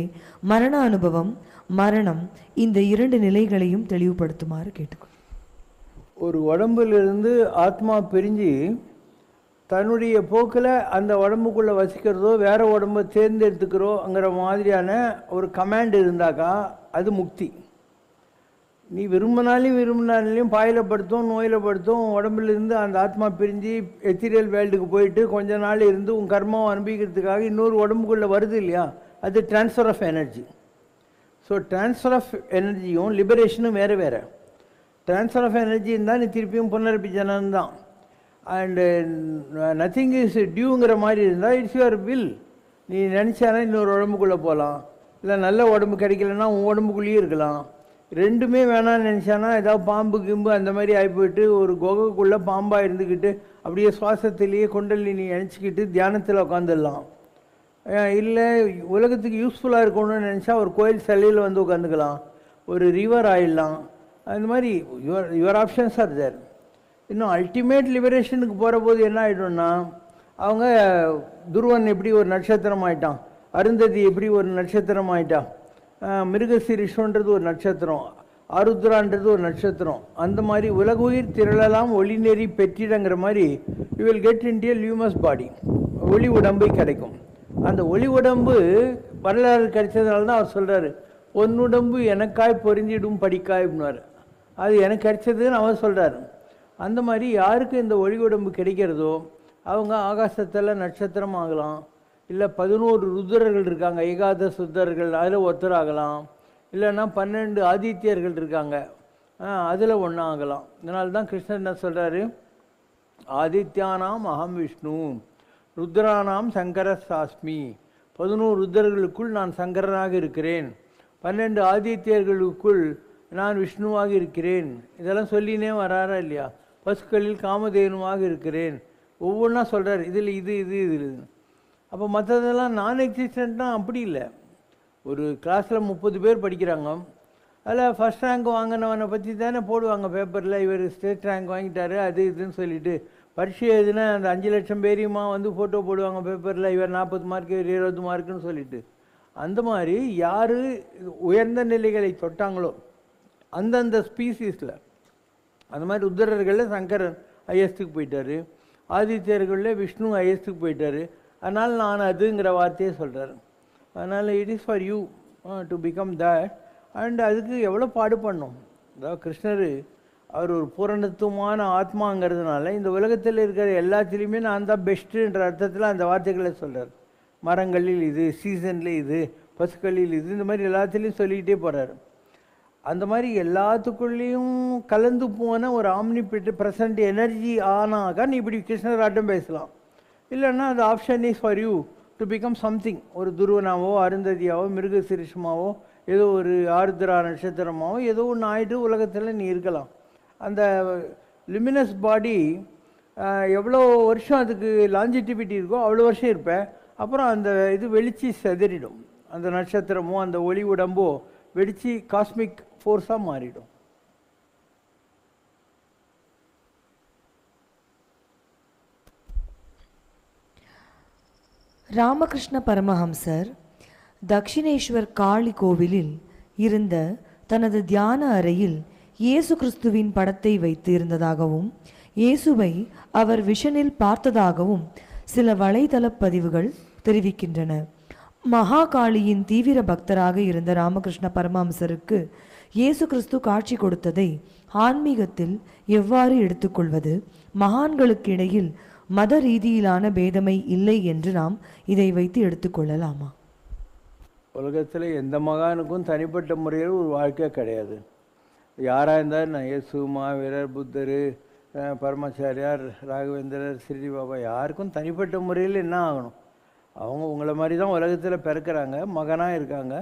B: மரண அனுபவம், மரணம், இந்த இரண்டு நிலைகளையும் தெளிவுபடுத்துமாறு கேட்டுக்கொள்.
C: ஒரு உடம்பிலிருந்து ஆத்மா பிரிஞ்சு தன்னுடைய போக்கில் அந்த உடம்புக்குள்ளே வசிக்கிறதோ வேற உடம்பை தேர்ந்தெடுத்துக்கிறோங்கிற மாதிரியான ஒரு கமாண்ட் இருந்தாக்கா அது முக்தி. நீ விரும்பினாலையும் பாயில் படுத்தும், நோயில் படுத்தும், உடம்புலேருந்து அந்த ஆத்மா பிரிஞ்சு எத்திரியல் வேர்ல்டுக்கு போயிட்டு கொஞ்ச நாள் இருந்து உன் கர்மாவை அனுபவிக்கிறதுக்காக இன்னொரு உடம்புக்குள்ளே வருது இல்லையா, அது transfer of energy. So transfer of எனர்ஜியும் லிபரேஷனும் வேறு வேறு. ட்ரான்ஸ்ஃபர் ஆஃப் எனர்ஜி இருந்தால் நீ திருப்பியும் புனரப்பி ஜனம் தான். அண்டு நத்திங் இஸ் டியூங்கிற மாதிரி இருந்தால் இட்ஸ் யுவர் வில். நீ நினச்சானா இன்னொரு உடம்புக்குள்ளே போகலாம், இல்லை நல்ல உடம்பு கிடைக்கலன்னா உன் உடம்புக்குள்ளேயே இருக்கலாம். ரெண்டுமே வேணான்னு நினச்சானா ஏதாவது பாம்பு கிம்பு அந்த மாதிரி ஆகி போயிட்டு ஒரு குகைக்குள்ளே பாம்பாக இருந்துக்கிட்டு அப்படியே சுவாசத்திலேயே கொண்டலி நீ நினச்சிக்கிட்டு தியானத்தில் உட்காந்துடலாம். இல்லை உலகத்துக்கு யூஸ்ஃபுல்லாக இருக்கணும்னு நினச்சா ஒரு கோயில் சிலையில் வந்து உட்காந்துக்கலாம், ஒரு ரிவர் ஆயிடலாம். அந்த மாதிரி யுவர் ஆப்ஷன்ஸ் ஆர் தேர். இன்னும் அல்டிமேட் லிபரேஷனுக்கு போகிற போது என்ன ஆகிடும்னா, அவங்க துருவன் எப்படி ஒரு நட்சத்திரம் ஆகிட்டான், அருந்ததி எப்படி ஒரு நட்சத்திரம் ஆகிட்டான், மிருகசீரிஷன்றது ஒரு நட்சத்திரம், ஆருத்ரான்றது ஒரு நட்சத்திரம். அந்த மாதிரி உலக உயிர் திரளலாம் ஒளி நெறி பெற்றிடங்கிற மாதிரி you will get in the luminous body, ஒளி உடம்பை கிடைக்கும். அந்த ஒளி உடம்பு வரலாறு கிடைச்சதுனால தான் அவர் சொல்கிறாரு, பொன்னுடம்பு எனக்காய் பொருந்திடும் படிக்காய் அப்படின்னாரு. அது எனக்கு கிடைச்சதுன்னு அவர் சொல்கிறார். அந்த மாதிரி யாருக்கு இந்த ஒளி உடம்பு கிடைக்கிறதோ அவங்க ஆகாசத்தில் நட்சத்திரம் ஆகலாம், இல்லை 11 ருத்ரர்கள் இருக்காங்க, ஏகாதச ருத்ரர்கள், அதில் ஒருத்தர் ஆகலாம், இல்லைன்னா 12 ஆதித்யர்கள் இருக்காங்க, அதில் ஒன்றா ஆகலாம். இதனால தான் கிருஷ்ணர் என்ன சொல்கிறாரு, ஆதித்யானாம் அகம் விஷ்ணு ருத்ரானாம் சங்கர சாஸ்மி. 11 ருத்ரர்களுக்குள் நான் சங்கரனாக இருக்கிறேன், 12 ஆதித்யர்களுக்குள் நான் விஷ்ணுவாக இருக்கிறேன். இதெல்லாம் சொல்லினே வராரா இல்லையா. பசுக்களில் காமதேனுவாக இருக்கிறேன், ஒவ்வொன்றா சொல்கிறார். இதில் இது இது இது. அப்போ மற்றதெல்லாம் நான் எக்ஸிஸ்டன்ட்னா அப்படி இல்லை. ஒரு கிளாஸில் 30 பேர் படிக்கிறாங்க, அதில் ஃபஸ்ட் ரேங்க் வாங்கினவனை பற்றி தானே போடுவாங்க பேப்பரில், இவர் ஸ்டேட் ரேங்க் வாங்கிட்டாரு அது இதுன்னு சொல்லிட்டு. பரீட்சை எழுதுனா அந்த 5 லட்சம் பேரையுமா வந்து ஃபோட்டோ போடுவாங்க பேப்பரில், இவர் 40 மார்க்கு இவர் 20 மார்க்குன்னு சொல்லிட்டு. அந்த மாதிரி யார் உயர்ந்த நிலைகளை தொட்டாங்களோ அந்தந்த ஸ்பீசிஸில், அந்த மாதிரி ருத்ரர்களில் சங்கரன் ஐஎஸ்த்துக்கு போயிட்டார், ஆதித்யர்களில் விஷ்ணு ஐஎஸ்த்துக்கு போயிட்டார். அதனால் நான் அதுங்கிற வார்த்தையே சொல்கிறார். அதனால் it is for you to become that. And அதுக்கு எவ்வளோ பாடு பண்ணோம். அதாவது கிருஷ்ணர் அவர் ஒரு பூரணத்துவமான ஆத்மாங்கிறதுனால இந்த உலகத்தில் இருக்கிற எல்லாத்துலேயுமே நான் தான் பெஸ்ட்டுன்ற அர்த்தத்தில் அந்த வார்த்தைகளை சொல்கிறார். மரங்களில் இது, சீசனில் இது, பசுக்களில் இது, இந்த மாதிரி எல்லாத்துலேயும் சொல்லிக்கிட்டே போகிறார். அந்த மாதிரி எல்லாத்துக்குள்ளேயும் கலந்து போன ஒரு ஆம்னி ப்ரெசன்ட் எனர்ஜி ஆனாக்கா நீ இப்படி கிருஷ்ணர் ஆட்டம் பேசலாம். இல்லைன்னா அந்த option is for you to become something. ஒரு துருவனாவோ அருந்ததியாவோ மிருகசிரிஷமாவோ ஏதோ ஒரு ஆருத்ரா நட்சத்திரமாவோ ஏதோ ஒன்று ஆகிட்டு உலகத்தில் நீ இருக்கலாம். அந்த லுமினஸ் பாடி எவ்வளோ வருஷம் அதுக்கு லாஞ்சிட்டிவிட்டி இருக்கோ அவ்வளோ வருஷம் இருப்பேன். அப்புறம் அந்த இது வெளிச்சு செதறிடும். அந்த நட்சத்திரமோ அந்த ஒளி உடம்போ வெடித்து காஸ்மிக் ஃபோர்ஸாக மாறிடும்.
B: ராமகிருஷ்ண பரமஹம்சர் தக்ஷிணேஸ்வர் காளி கோவிலில் இருந்த தனது தியான அறையில் இயேசு கிறிஸ்துவின் படத்தை வைத்து இருந்ததாகவும் இயேசுவை அவர் விஷனில் பார்த்ததாகவும் சில வலைதள பதிவுகள் தெரிவிக்கின்றன. மகாகாளியின் தீவிர பக்தராக இருந்த ராமகிருஷ்ண பரமஹம்சருக்கு இயேசு கிறிஸ்து காட்சி கொடுத்ததை ஆன்மீகத்தில் எவ்வாறு எடுத்துக்கொள்வது? மகான்களுக்கு இடையில் மத ரீதியிலான பேதமை இல்லை என்று நாம் இதை வைத்து எடுத்துக்கொள்ளலாமா?
C: உலகத்தில் எந்த மகானுக்கும் தனிப்பட்ட முறையில் ஒரு வாழ்க்கை கிடையாது. யாராக இருந்தாலும் நான் இயேசு, மாவீரர், புத்தர், பரமாச்சாரியார், ராகவேந்திரர், ஸ்ரீ பாபா, யாருக்கும் தனிப்பட்ட முறையில் என்ன ஆகணும்? அவங்க உங்களை மாதிரி தான் உலகத்தில் பிறக்கிறாங்க, மகனாக இருக்காங்க.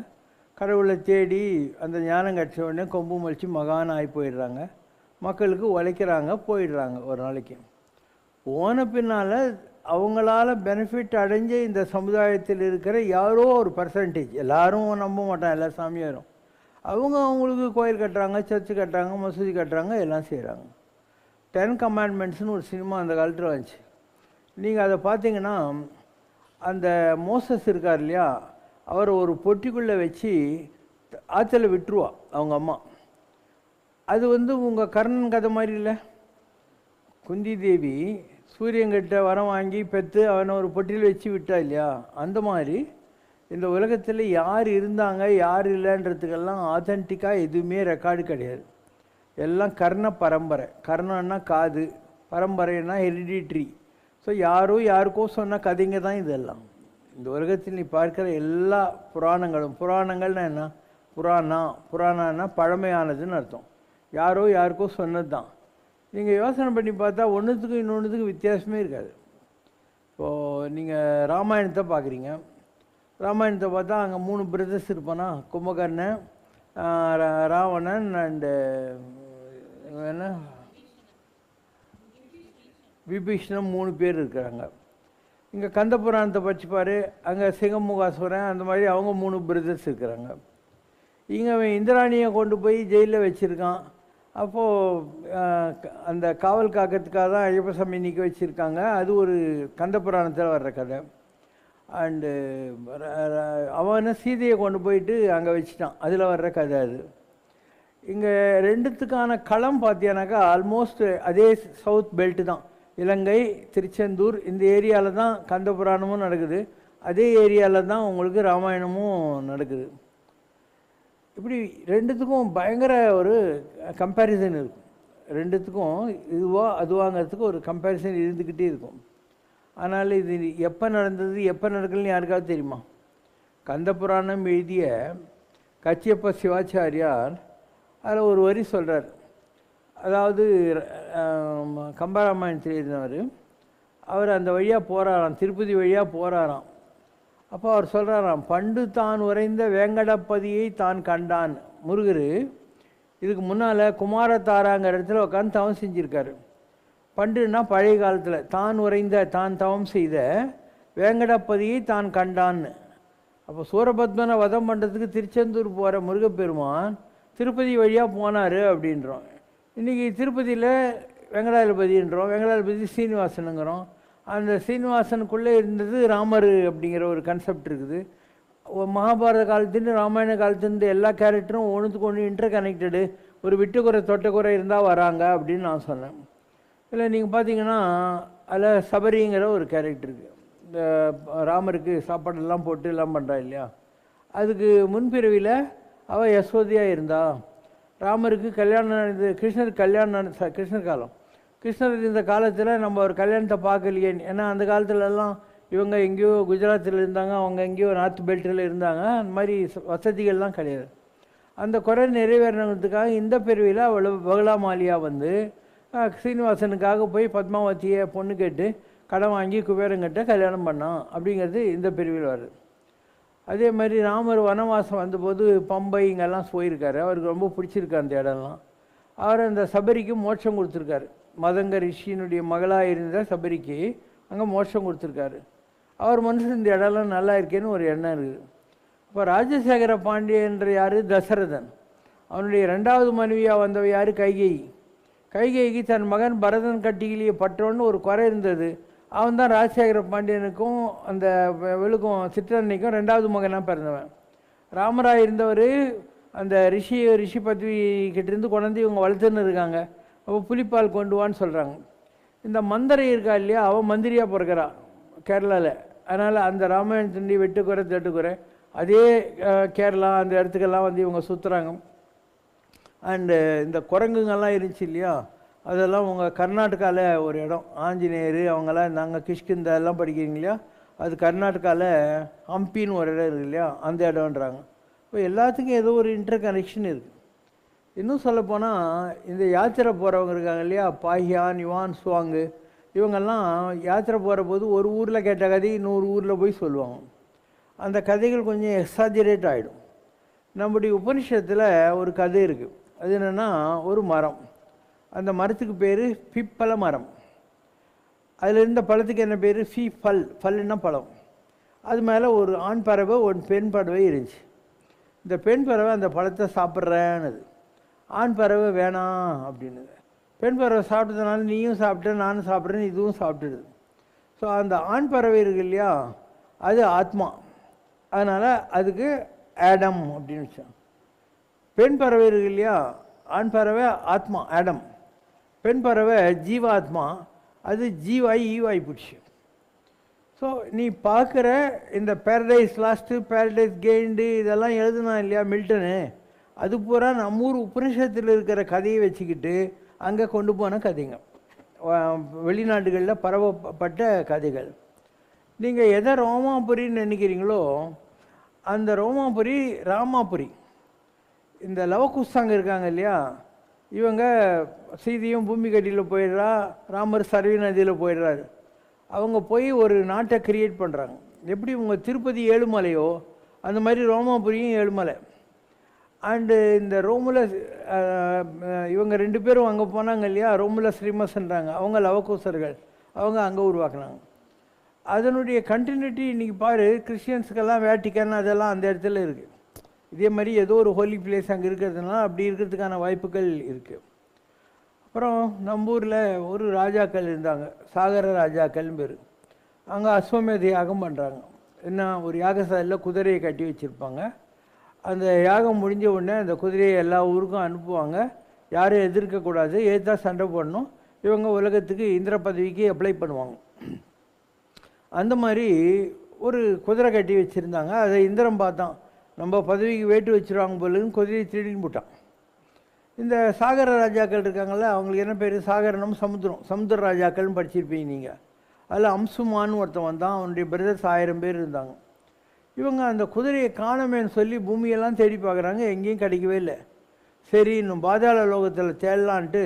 C: கடவுளை தேடி அந்த ஞானம் கிடச்ச உடனே கொம்பு மலிச்சு மகான் ஆகி போயிடுறாங்க. மக்களுக்கு உழைக்கிறாங்க, போயிடுறாங்க. ஒரு நாளைக்கு போன பின்னால் அவங்களால பெனிஃபிட் அடைஞ்ச இந்த சமுதாயத்தில் இருக்கிற யாரோ ஒரு பர்சன்டேஜ், எல்லாரும் நம்ப மாட்டான், எல்லா சாமியாரும், அவங்களுக்கு கோயில் கட்டுறாங்க, சர்ச்சு கட்டுறாங்க, மசூதி கட்டுறாங்க, எல்லாம் செய்கிறாங்க. 10 கமாண்ட்மெண்ட்ஸ்னு ஒரு சினிமா அந்த காலத்தில் வந்துச்சு. நீங்கள் அதை பார்த்தீங்கன்னா, அந்த மோசஸ் இருக்கார் இல்லையா, அவரை ஒரு பொட்டிக்குள்ளே வச்சு ஆற்றுல விட்டுருவா அவங்க அம்மா. அது உங்கள் கர்ணன் கதை மாதிரி இல்லை. குந்தி தேவி சூரியன்கிட்ட வரம் வாங்கி பெற்று அவனை ஒரு பொட்டியில் வச்சு விட்டா இல்லையா, அந்த மாதிரி இந்த உலகத்தில் யார் இருந்தாங்க யார் இல்லைன்றதுக்கெல்லாம் ஆத்தென்டிக்காக எதுவுமே ரெக்கார்டு கிடையாது. எல்லாம் கர்ண பரம்பரை. கர்ணன்னா காது, பரம்பரைன்னா ஹெரிடிட்ரி. ஸோ யாரோ யாருக்கோ சொன்ன கதைங்க தான் இதெல்லாம். இந்த உலகத்தில் நீ பார்க்குற எல்லா புராணங்களும், புராணங்கள்னா என்ன? புராணான்னா பழமையானதுன்னு அர்த்தம். யாரோ யாருக்கோ சொன்னது தான். நீங்கள் யோசனை பண்ணி பார்த்தா ஒன்றுத்துக்கும் இன்னொன்றுத்துக்கும் வித்தியாசமே இருக்காது. இப்போது நீங்கள் ராமாயணத்தை பார்க்குறீங்க. ராமாயணத்தை பார்த்தா அங்கே 3 பிரதர்ஸ் இருப்பானா, கும்பகர்ணன், ராவணன் அண்டு என்ன விபீஷணன், 3 பேர் இருக்கிறாங்க. இங்கே கந்த புராணத்தை படிச்சுப்பார், அங்கே சிங்கமுகாசுரன், அந்த மாதிரி அவங்க 3 பிரதர்ஸ் இருக்கிறாங்க. இங்கே அவன் இந்திராணியை கொண்டு போய் ஜெயிலில் வச்சுருக்கான். அப்போது அந்த காவல் காக்கிறதுக்காக தான் ஐயப்ப சாமி நிற்க வச்சுருக்காங்க. அது ஒரு கந்த புராணத்தில் வர்ற கதை. அண்டு அவனை சீதையை கொண்டு போயிட்டு அங்கே வச்சுட்டான், அதில் வர்ற கதை அது. இங்கே ரெண்டுத்துக்கான களம் பார்த்தியானாக்கா ஆல்மோஸ்ட் அதே சவுத் பெல்ட்டு தான். இலங்கை, திருச்செந்தூர், இந்த ஏரியாவில் தான் கந்த புராணமும் நடக்குது. அதே ஏரியாவில் தான் உங்களுக்கு ராமாயணமும் நடக்குது. இப்படி ரெண்டுத்துக்கும் பயங்கர ஒரு கம்பேரிசன் இருக்கும். ரெண்டுத்துக்கும் அதுவாங்கிறதுக்கு ஒரு கம்பேரிசன் இருந்துக்கிட்டே இருக்கும். ஆனால் இது எப்போ நடந்தது எப்போ நடக்கலன்னு யாருக்காவது தெரியுமா? கந்த புராணம் எழுதிய கச்சியப்ப சிவாச்சாரியார் அதில் ஒரு வரி சொல்கிறார். அதாவது கம்பராமாயணத்தில் இருந்தவர், அவர் அந்த வழியாக போகிறாராம், திருப்பதி வழியாக போகிறாராம். அப்போ அவர் சொல்கிறாராம், பண்டு தான் உறைந்த வேங்கடப்பதியை தான் கண்டான். முருகர் இதுக்கு முன்னால் குமாரத்தாராங்கிற இடத்துல உட்காந்து தவம் செஞ்சுருக்காரு. பண்டுன்னா பழைய காலத்தில், தான் உறைந்த தான் தவம் செய்த வேங்கடப்பதியை தான் கண்டான்னு. அப்போ சூரபத்மனை வதம் பண்ணுறதுக்கு திருச்செந்தூர் போகிற முருகப்பெருமான் திருப்பதி வழியாக போனார் அப்படின்றோம். இன்றைக்கி திருப்பதியில் வெங்கடாஜலபதின்றோம், வெங்கடாஜலபதி சீனிவாசனுங்கிறோம். அந்த சீனிவாசனுக்குள்ளே இருந்தது ராமர் அப்படிங்கிற ஒரு கன்செப்ட் இருக்குது. மகாபாரத காலத்துலேருந்து ராமாயண காலத்துலேருந்து எல்லா கேரக்டரும் ஒன்றுத்துக்கு ஒன்று இன்டர் கனெக்டடு. ஒரு விட்டுக்குறை தொட்டக்குறை இருந்தால் வராங்க அப்படின்னு நான் சொன்னேன். இல்லை நீங்கள் பார்த்தீங்கன்னா அதில் சபரிங்கிற ஒரு கேரக்டர் இருக்குது. இந்த ராமருக்கு சாப்பாடெல்லாம் போட்டு எல்லாம் பண்ணுறா இல்லையா, அதுக்கு முன்பிறவியில் அவள் யசோதியாக இருந்தா. ராமருக்கு கல்யாணம், இது கிருஷ்ணருக்கு கல்யாணம், கிருஷ்ணர் காலம், கிருஷ்ணர் இந்த காலத்தில் நம்ம ஒரு கல்யாணத்தை பார்க்கலையே. ஏன்னா அந்த காலத்துலலாம் இவங்க எங்கேயோ குஜராத்தில் இருந்தாங்க, அவங்க எங்கேயோ நார்த் பெல்ட்டில் இருந்தாங்க. அந்த மாதிரி வசதிகள்லாம் கிடையாது. அந்த குறை நிறைவேறணுங்கிறதுக்காக இந்த பிரிவில் அவள் பகலாமாலியாக சீனிவாசனுக்காக போய் பத்மாவதியை பொண்ணு கேட்டு கடன் வாங்கி குபேரங்கிட்ட கல்யாணம் பண்ணான் அப்படிங்கிறது இந்த பிரிவில் வருது. அதே மாதிரி ராமர் வனவாசம் வந்தபோது பம்பை இங்கெல்லாம் போயிருக்காரு. அவருக்கு ரொம்ப பிடிச்சிருக்கு அந்த இடம்லாம். அவர் அந்த சபரிக்கு மோட்சம் கொடுத்துருக்காரு. மதங்க ரிஷியினுடைய மகளாக இருந்த சபரிக்கு அங்கே மோட்சம் கொடுத்துருக்காரு. அவர் மனுஷன் இந்த இடம்லாம் நல்லா இருக்கேன்னு ஒரு எண்ணம் இருக்குது. இப்போ ராஜசேகர பாண்டியன்ற யார்? தசரதன். அவனுடைய 2வது மனைவியாக வந்தவ யார்? கைகேயி. கைகேயிக்கு தன் மகன் பரதன் கட்டியிலேயே பற்றோன்னு ஒரு குறை இருந்தது. அவன் தான் ராஜசேகர பாண்டியனுக்கும் அந்த வெளுக்கும் சிற்றன்னைக்கும் 2வது மகனாக பிறந்தவன். ராமராய் இருந்தவர் அந்த ரிஷி பதவி கிட்டேருந்து கொண்டாந்து இவங்க வளர்த்துன்னு இருக்காங்க. அப்போ புலிப்பால் கொண்டு வான்னு சொல்கிறாங்க. இந்த மந்திரை இருக்கா இல்லையா, அவன் மந்திரியாக பிறக்கிறா கேரளாவில். அதனால் அந்த ராமாயணத்தினுடைய வெட்டுக்குறை தட்டுக்குறை அதே கேரளா அந்த இடத்துக்கெல்லாம் வந்து இவங்க சுற்றுறாங்க. அண்டு இந்த குரங்குங்கெல்லாம் இருந்துச்சு இல்லையா, அதெல்லாம் உங்கள் கர்நாடகாவில் ஒரு இடம், ஆஞ்சநேயர் அவங்கெல்லாம் நாங்கள் கிஷ்கிந்தா எல்லாம் படிக்கிறீங்க இல்லையா, அது கர்நாடகாவில் ஹம்பின்னு ஒரு இடம் இருக்குது இல்லையா, அந்த இடம்ன்றாங்க. இப்போ எல்லாத்துக்கும் ஏதோ ஒரு இன்டர் கனெக்ஷன் இருக்குது. இன்னும் சொல்லப்போனால் இந்த யாத்திரை போகிறவங்க இருக்காங்க இல்லையா, பாஹியான் யுவான் சுவாங்கு, இவங்கெல்லாம் யாத்திரை போகிற போது ஒரு ஊரில் கேட்ட கதை இன்னொரு ஊரில் போய் சொல்லுவாங்க. அந்த கதைகள் கொஞ்சம் எக்ஸாஜரேட் ஆகிடும். நம்முடைய உபனிஷத்தில் ஒரு கதை இருக்குது. அது என்னென்னா, ஒரு மரம், அந்த மரத்துக்கு பேர் பிப்பல மரம். அதில் இருந்த பழத்துக்கு என்ன பேர், ஃபல்னா பழம். அது மேலே ஒரு ஆண் பறவை ஒரு பெண் பறவை இருந்துச்சு. இந்த பெண் பறவை அந்த பழத்தை சாப்பிட்றேன்னுது, ஆண் பறவை வேணாம் அப்படின்னு. பெண் பறவை சாப்பிட்டதுனால நீயும் சாப்பிட்ட நானும் சாப்பிட்றேன்னு இதுவும் சாப்பிட்டுடுது. ஸோ அந்த ஆண் பறவை இருக்கு இல்லையா, அது ஆத்மா, அதனால் அதுக்கு ஆடம் அப்படின்னு வச்சோம். பெண் பறவை இருக்கு இல்லையா, ஆண் பறவை ஆத்மா ஆடம், பெண் பறவை ஜீவாத்மா, அது ஜீவாய் ஈவாய் பிடிச்சி. ஸோ நீ பார்க்குற இந்த பேரடைஸ் லாஸ்ட்டு பேரடைஸ் கெயின்டு இதெல்லாம் எழுதுனா இல்லையா மில்டனு, அது பூரா நம்ம ஊர் உபனிஷத்தில் இருக்கிற கதையை வச்சுக்கிட்டு அங்கே கொண்டு போன கதைங்க, வெளிநாடுகளில் பரவப்பட்ட கதைகள். நீங்கள் எதை ரோமாபுரின்னு நினைக்கிறீங்களோ அந்த ரோமாபுரி ராமாபுரி. இந்த லவகுஷாங்க இருக்காங்க இல்லையா, இவங்க சீதையும் பூமி கட்டியில் போயிடுறா, ராமர் சரவி நதியில் போயிடுறாரு. அவங்க போய் ஒரு நாட்டை கிரியேட் பண்ணுறாங்க. எப்படி உங்கள் திருப்பதி ஏழுமலையோ அந்த மாதிரி ரோமாபுரியும் ஏழுமலை. அண்டு இந்த ரோமுலஸ் இவங்க 2 பேரும் அங்கே போனாங்க இல்லையா, ரோமுலஸ் ஸ்ரீமஸ்ன்றாங்க, அவங்க லவகுசர்கள், அவங்க அங்கே உருவாக்குனாங்க. அதனுடைய கண்டினியூட்டி இன்றைக்கி பாரு, கிறிஸ்டியன்ஸுக்கெல்லாம் வேட்டிக்கன் அதெல்லாம் அந்த இடத்துல இருக்குது. இதே மாதிரி ஏதோ ஒரு ஹோலி பிளேஸ் அங்கே இருக்கிறதுனால அப்படி இருக்கிறதுக்கான வாய்ப்புகள் இருக்குது. அப்புறம் நம்ம ஊரில் ஒரு ராஜாக்கள் இருந்தாங்க, சாகர ராஜாக்கள்னு பேர். அங்கே அஸ்வமேத யாகம் பண்ணுறாங்க. என்ன, ஒரு யாகசாலையில் குதிரையை கட்டி வச்சுருப்பாங்க. அந்த யாகம் முடிஞ்ச உடனே அந்த குதிரையை எல்லா ஊருக்கும் அனுப்புவாங்க. யாரும் எதிர்க்கக்கூடாது, ஏதா சண்டை போடணும். இவங்க உலகத்துக்கு இந்திர பதவிக்கு அப்ளை பண்ணுவாங்க. அந்த மாதிரி ஒரு குதிரை கட்டி வச்சுருந்தாங்க. அதை இந்திரன் பார்த்தான், நம்ம பதவிக்கு வேட்டு வச்சுருவாங்க போலுன்னு குதிரையை திருடின்னு போட்டான். இந்த சாகர ராஜாக்கள் இருக்காங்கள்ல, அவங்களுக்கு என்ன பேர், சாகரனும் சமுத்திர ராஜாக்கள்னு படிச்சிருப்பீங்க நீங்கள். அதில் அம்சுமான்னு ஒருத்தன் வந்தான், அவனுடைய பிரதர்ஸ் 1000 பேர் இருந்தாங்க. இவங்க அந்த குதிரையை காணமேன்னு சொல்லி பூமியெல்லாம் தேடி பார்க்குறாங்க, எங்கேயும் கிடைக்கவே இல்லை. சரி, இன்னும் பாதாள லோகத்தில் தேடலான்ட்டு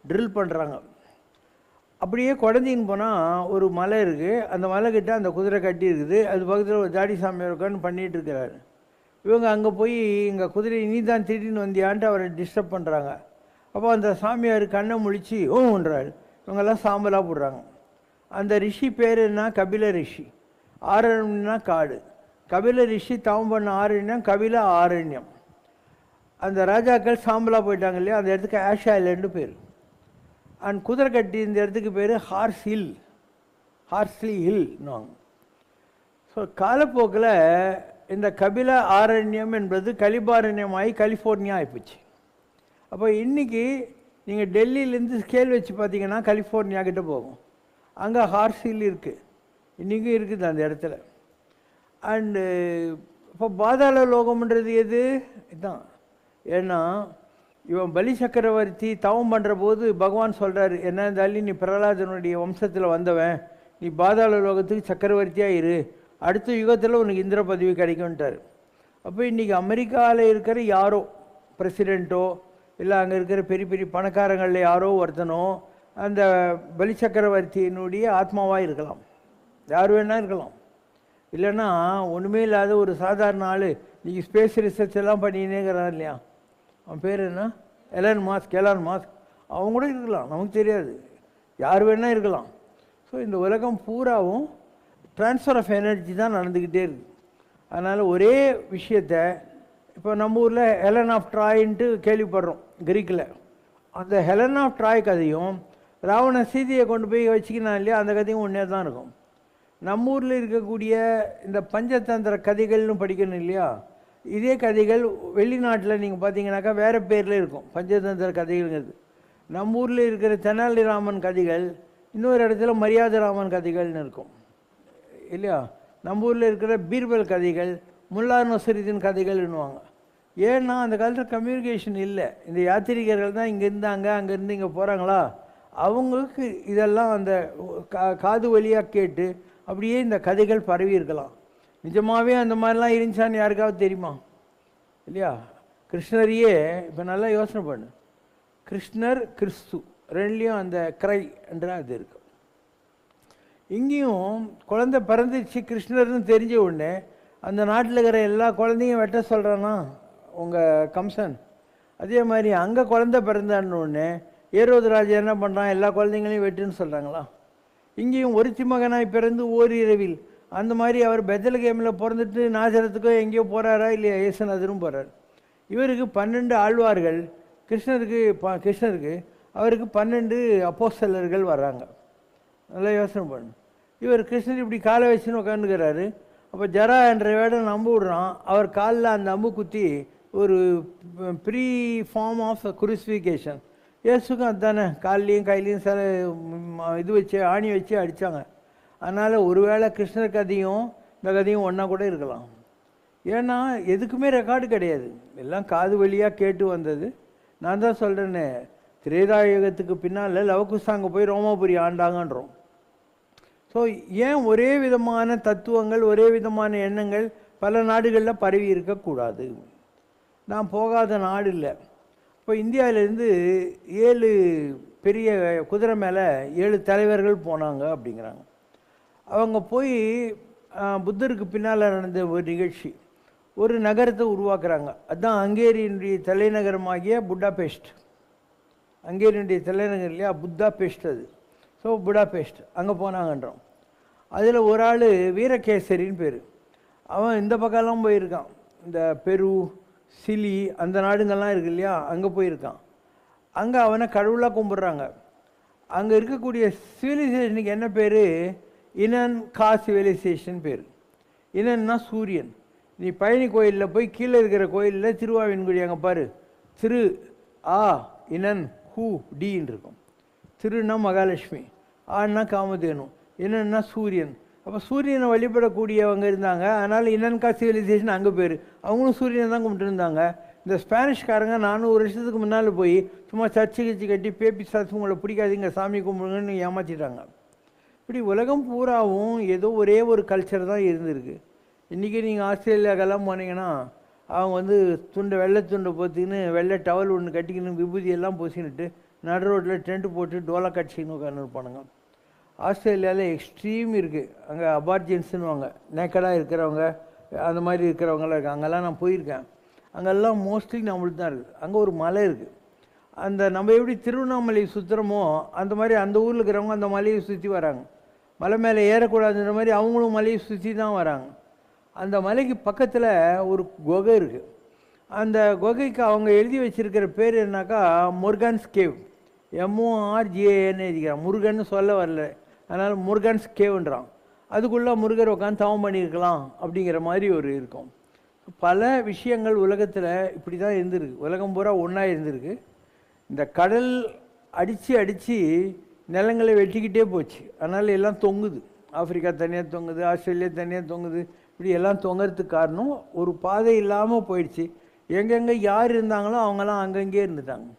C: ட்ரில் பண்ணுறாங்க. அப்படியே குடஞ்சின்னு போனால் ஒரு மலை இருக்குது, அந்த மலைக்கிட்ட அந்த குதிரை கட்டி இருக்குது. அது பக்கத்தில் ஒரு ஜாடி சாமியார் உட்காந்து பண்ணிகிட்டு இருக்கிறாரு. இவங்க அங்கே போய் இங்கே குதிரையை நீ தான் திருடின்னு வந்தியான்ட்டு அவரை டிஸ்டர்ப் பண்ணுறாங்க. அப்போ அந்த சாமியார் கண்ணை முழிச்சு ஓன்றாரு. இவங்கெல்லாம் சாம்பலாக போடுறாங்க. அந்த ரிஷி பேர் என்ன, கபில ரிஷி. ஆரண்யம்னா காடு. கபில ரிஷி தவம் பண்ண ஆரண்யம் கபில ஆரண்யம். அந்த ராஜாக்கள் சாம்பலாக போயிட்டாங்க இல்லையா, அந்த இடத்துக்கு ஆஷ் ஐலண்டு பேர். அண்ட் குதிரை கட்டி இந்த இடத்துக்கு பேர் ஹார்ஸ்லி ஹில்னுவாங்க. ஸோ காலப்போக்கில் இந்த கபில ஆரண்யம் என்பது கலிபாரண்யமாகி கலிஃபோர்னியா ஆகிப்போச்சு. அப்போ இன்றைக்கி நீங்கள் டெல்லியிலேருந்து ஸ்கேல் வச்சு பார்த்தீங்கன்னா கலிஃபோர்னியா கிட்டே போகும். அங்கே ஹார்ஸ் ஹில் இருக்குது, இன்றைக்கும் இருக்குது அந்த இடத்துல. அண்டு இப்போ பாதாள லோகம்ன்றது எது இதுதான். ஏன்னா இவன் பலி சக்கரவர்த்தி தவம் பண்ணுற போது பகவான் சொல்கிறார், என்ன இருந்தாலும் நீ பிரகலாதனுடைய வம்சத்தில் வந்தவன், நீ பாதாள லோகத்துக்கு சக்கரவர்த்தியாக இரு, அடுத்த யுகத்தில் உனக்கு இந்திர பதவி கிடைக்கும்ட்டார். அப்போ இன்றைக்கி அமெரிக்காவில் இருக்கிற யாரோ பிரசிடெண்ட்டோ இல்லை அங்கே இருக்கிற பெரிய பெரிய பணக்காரங்களில் யாரோ ஒருத்தனோ அந்த பலி சக்கரவர்த்தியினுடைய ஆத்மாவாக இருக்கலாம், யார் வேணால் இருக்கலாம். இல்லைன்னா ஒன்றுமே இல்லாத ஒரு சாதாரண ஆள் இன்றைக்கி ஸ்பேஸ் ரிசர்ச் எல்லாம் பண்ணினேங்கிறான் இல்லையா, அவன் பேர் என்ன, எலான் மாஸ்க். அவங்க கூட இருக்கலாம், நமக்கு தெரியாது, யார் வேணால் இருக்கலாம். ஸோ இந்த உலகம் பூராவும் ட்ரான்ஸ்ஃபர் ஆஃப் எனர்ஜி தான் நடந்துக்கிட்டே இருக்குது. அதனால் ஒரே விஷயத்தை இப்போ நம்ம ஊரில் ஹெலன் ஆஃப் ட்ராயின்ட்டு கேள்விப்படுறோம் கிரீக்கில். அந்த ஹெலன் ஆஃப் ட்ராய் கதையும் ராவணன் சீதையை கொண்டு போய் வச்சுக்கினான் இல்லையா, அந்த கதையும் ஒன்றே தான் இருக்கும். நம்ம ஊரில் இருக்கக்கூடிய இந்த பஞ்சதந்திர கதைகள்னு படிக்கணும் இல்லையா, இதே கதைகள் வெளிநாட்டில் நீங்கள் பார்த்தீங்கன்னாக்கா வேறு பேரில் இருக்கும். பஞ்சதந்திர கதைகள்ங்கிறது நம்ம ஊரில் இருக்கிற தெனாலிராமன் கதைகள், இன்னொரு இடத்துல மரியாதை ராமன் கதைகள்னு இருக்கும் இல்லையா. நம்ம ஊரில் இருக்கிற பீர்பல் கதைகள் முல்லா நசருதீன் கதைகள்னுவாங்க. ஏன்னா அந்த காலத்தில் கம்யூனிகேஷன் இல்லை. இந்த யாத்திரிகர்கள் தான் இங்கே இருந்தாங்க, அங்கேருந்து இங்கே போகிறாங்களா, அவங்களுக்கு இதெல்லாம் அந்த காது வழியாக கேட்டு அப்படியே இந்த கதைகள் பரவி இருக்கலாம். நிஜமாகவே அந்த மாதிரிலாம் இருந்துச்சான்னு யாருக்காவது தெரியுமா இல்லையா. கிருஷ்ணரையே இப்போ நல்லா யோசனை பண்ணு, கிருஷ்ணர் கிறிஸ்து ரெண்டுலேயும் அந்த கிரை என்ற அது இருக்கு. இங்கேயும் குழந்தை பிறந்துச்சு கிருஷ்ணர்னு தெரிஞ்ச உடனே அந்த நாட்டில் இருக்கிற எல்லா குழந்தையும் வெட்ட சொல்கிறானா உங்கள் கம்சன். அதே மாதிரி அங்கே குழந்தை பிறந்தான்னு உடனே ஏரோது ராஜா என்ன பண்ணுறான், எல்லா குழந்தைங்களையும் வெட்டுன்னு சொல்கிறாங்களா. இங்கேயும் ஒருத்தி மகனாய் பிறந்து ஓரிரவில், அந்த மாதிரி அவர் பெத்லகேமில் பிறந்துட்டு நாசரத்துக்கோ எங்கேயோ போகிறாரா இல்லையா, இயேசுநாதரும் போகிறார். இவருக்கு 12 ஆழ்வார்கள், கிருஷ்ணருக்கு அவருக்கு 12 அப்போஸ்தலர்கள் வர்றாங்க. நல்லா யோசனை பண்ணு. இவர் கிருஷ்ணர் இப்படி காலை வச்சுன்னு உட்காந்துக்கிறாரு. அப்போ ஜரா என்ற வேடம் நம்ப விடுறான். அவர் காலில் அந்த அம்பு குத்தி ஒரு ப்ரீ ஃபார்ம் ஆஃப் குருசிஃபிகேஷன். இயேசுக்கும் அதுதானே, கால்லையும் கையிலையும் சில இது வச்சு ஆணி வச்சு அடித்தாங்க. அதனால் ஒருவேளை கிருஷ்ணர் கதையும் இந்த கதையும் ஒன்றா கூட இருக்கலாம். ஏன்னா எதுக்குமே ரெக்கார்டு கிடையாது, எல்லாம் காது வழியாக கேட்டு வந்தது. நான் தான் சொல்கிறேன்னே, திரேதாயுகத்துக்கு பின்னால் லவகுசாங்க போய் ரோமாபுரி ஆண்டாங்கன்றோம். ஸோ ஏன் ஒரே விதமான தத்துவங்கள் ஒரே விதமான எண்ணங்கள் பல நாடுகளில் பரவி இருக்கக்கூடாது? நான் போகாத நாடு இல்லை. இப்போ இந்தியாவிலேருந்து 7 பெரிய குதிரை மேலே 7 தலைவர்கள் போனாங்க அப்படிங்கிறாங்க. அவங்க போய் புத்தருக்கு பின்னால் நடந்த ஒரு நிகழ்ச்சி, ஒரு நகரத்தை உருவாக்குறாங்க. அதுதான் ஹங்கேரியினுடைய தலைநகரமாகிய புடாபெஸ்ட். ஹங்கேரியினுடைய தலைநகர் இல்லையா புத்தாபெஸ்ட், அது. ஸோ புடாபெஸ்ட் அங்கே போனாங்கன்றோம். அதில் ஒரு ஆள் வீரகேசரின்னு பேர். அவன் இந்த பக்கம்லாம் போயிருக்கான், இந்த பெரு சிலி அந்த நாடுங்கள்லாம் இருக்கு இல்லையா, அங்கே போயிருக்கான். அங்கே அவனை கடவுளாக கும்பிட்றாங்க. அங்கே இருக்கக்கூடிய சிவிலைசேஷனுக்கு என்ன பேர், இனன் கா சிவிலைசேஷன் பேர். இனன்னா சூரியன். நீ பழனி கோயிலில் போய் கீழே இருக்கிற கோயிலில் திருவாவின்குடி அங்கே பாரு, திரு ஆ இனன் ஹூ டின்னு இருக்கும். திருன்னா மகாலட்சுமி, ஆன்னா காமதேனு, என்னன்னா சூரியன். அப்போ சூரியனை வழிபடக்கூடியவங்க இருந்தாங்க. அதனால் இனன்கா சிவிலைசேஷன் அங்கே பேர். அவங்களும் சூரியனை தான் கும்பிட்டு இருந்தாங்க. இந்த ஸ்பானிஷ்காரங்க 400 வருஷத்துக்கு முன்னால் போய் சும்மா சர்ச்சு கட்டி பேப்பி சாத்து உங்களை பிடிக்காதீங்க சாமி கும்பிடுங்கன்னு ஏமாற்றிட்டாங்க. இப்படி உலகம் பூராவும் ஏதோ ஒரே ஒரு கல்ச்சர் தான் இருந்திருக்கு. இன்றைக்கி நீங்கள் ஆஸ்திரேலியாக்கெல்லாம் போனீங்கன்னா அவங்க வெள்ளை துண்டை போத்திக்கின்னு வெள்ளை டவல் ஒன்று கட்டிக்கின்னு விபூதியெல்லாம் பூசிக்கிட்டு நடு ரோட்டில் டென்ட்டு போட்டு டோலா கட்சின்னு உட்காந்து இருப்பானுங்க. ஆஸ்திரேலியாவில் எக்ஸ்ட்ரீம் இருக்குது. அங்கே அபார்ஜென்ஸுன்னுவாங்க, நேக்கடாக இருக்கிறவங்க, அந்த மாதிரி இருக்கிறவங்களாம் இருக்குது. அங்கெல்லாம் நான் போயிருக்கேன். அங்கெல்லாம் மோஸ்ட்லி நம்மளுக்கு தான் இருக்குது. அங்கே ஒரு மலை இருக்குது. அந்த நம்ம எப்படி திருவண்ணாமலை சுற்றுறோமோ அந்த மாதிரி அந்த ஊரில் இருக்கிறவங்க அந்த மலையை சுற்றி வராங்க. மலை மேலே ஏறக்கூடாதுன்ற மாதிரி அவங்களும் மலையை சுற்றி தான் வராங்க. அந்த மலைக்கு பக்கத்தில் ஒரு குகை இருக்குது. அந்த குகைக்கு அவங்க எழுதி வச்சுருக்கிற பேர் என்னாக்கா முருகன்ஸ் கேவ். MORGAN எழுதிக்கிறான். முருகன்னு சொல்ல வரல, அதனால் முருகன்ஸ் கேவ்ன்றான். அதுக்குள்ளே முருகர் உட்காந்து தவம் பண்ணியிருக்கலாம் அப்படிங்கிற மாதிரி ஒரு இருக்கும். பல விஷயங்கள் உலகத்தில் இப்படி தான் இருந்திருக்கு. உலகம் பூரா ஒன்றா இருந்திருக்கு. இந்த கடல் அடித்து நிலங்களை வெட்டிக்கிட்டே போச்சு. அதனால் எல்லாம் தொங்குது. ஆப்பிரிக்கா தனியாக தொங்குது, ஆஸ்திரேலியா தனியாக தொங்குது. இப்படி எல்லாம் தொங்குறதுக்கு காரணம் ஒரு பாதை இல்லாமல் போயிடுச்சு. எங்கெங்கே யார் இருந்தாங்களோ அவங்கெல்லாம் அங்கங்கே இருந்துட்டாங்க.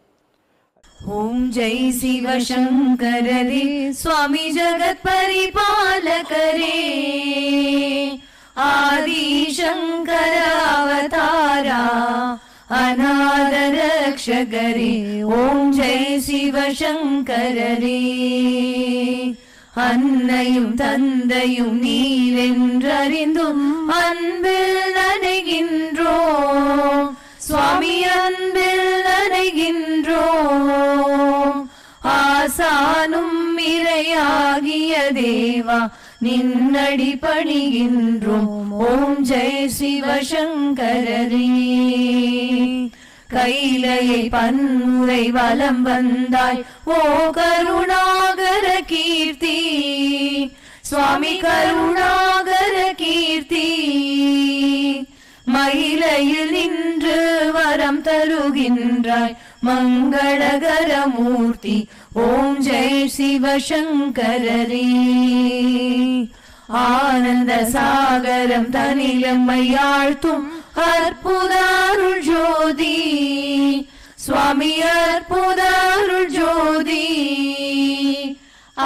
E: ஓம் ஜெய் சிவசங்கரரே சுவாமி ஜகத் பரிபாலகரே ஆதி சங்கர அவதாரா அநாத ரக்ஷகரே. ஓம் ஜெய் சிவசங்கரரே. அன்னையும் தந்தையும் நீரென்றறிந்தும் அன்பில் நனைகின்றோம் சுவாமி, அன்பில் நனைகின்றோம். ஆசானும் இறையாகிய தேவா நின்னடி பணிகின்றோம். ஓம் ஜெய் சிவசங்கரரே. கைலையை பன்முறை வலம் வந்தாய் ஓ கருணாகர கீர்த்தி சுவாமி கருணாகர கீர்த்தி மயிலையில் நின்று வரம் தருகின்றாய் மங்களகர மூர்த்தி ஓம் ஜெய் சிவசங்கரரே ஆனந்த சாகரம் தனிலம்மையாழ்த்தும் அற்புத அருள் ஜோதி சுவாமி அற்புத அருள் ஜோதி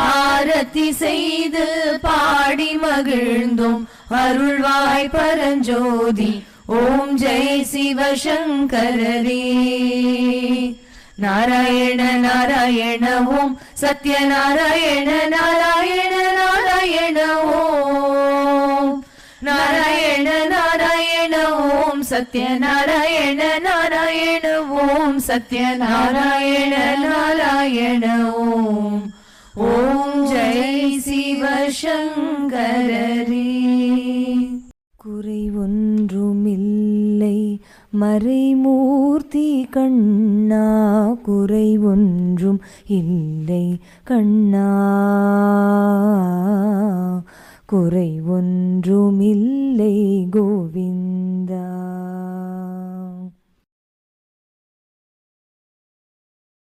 E: ஆரத்தி செய்து பாடி மகிழ்ந்தோம் அருள்வாய் பரஞ்சோதி ஓம் ஜெய் சிவசங்கரரே நாராயண நாராயண ஓம் சத்யநாராயண நாராயண நாராயண ஓம் நாராயண நாராயண ஓம் சத்யநாராயண நாராயண ஓம் சத்யநாராயண நாராயண ஓம் ஓம் ஜெய் சிவசங்கரரே
B: குறை ஒன்றுமில்லை மறைமூர்த்தி கண்ணா குறை ஒன்றும் இல்லை கண்ணா குறை ஒன்றுமில்லை கோவிந்தா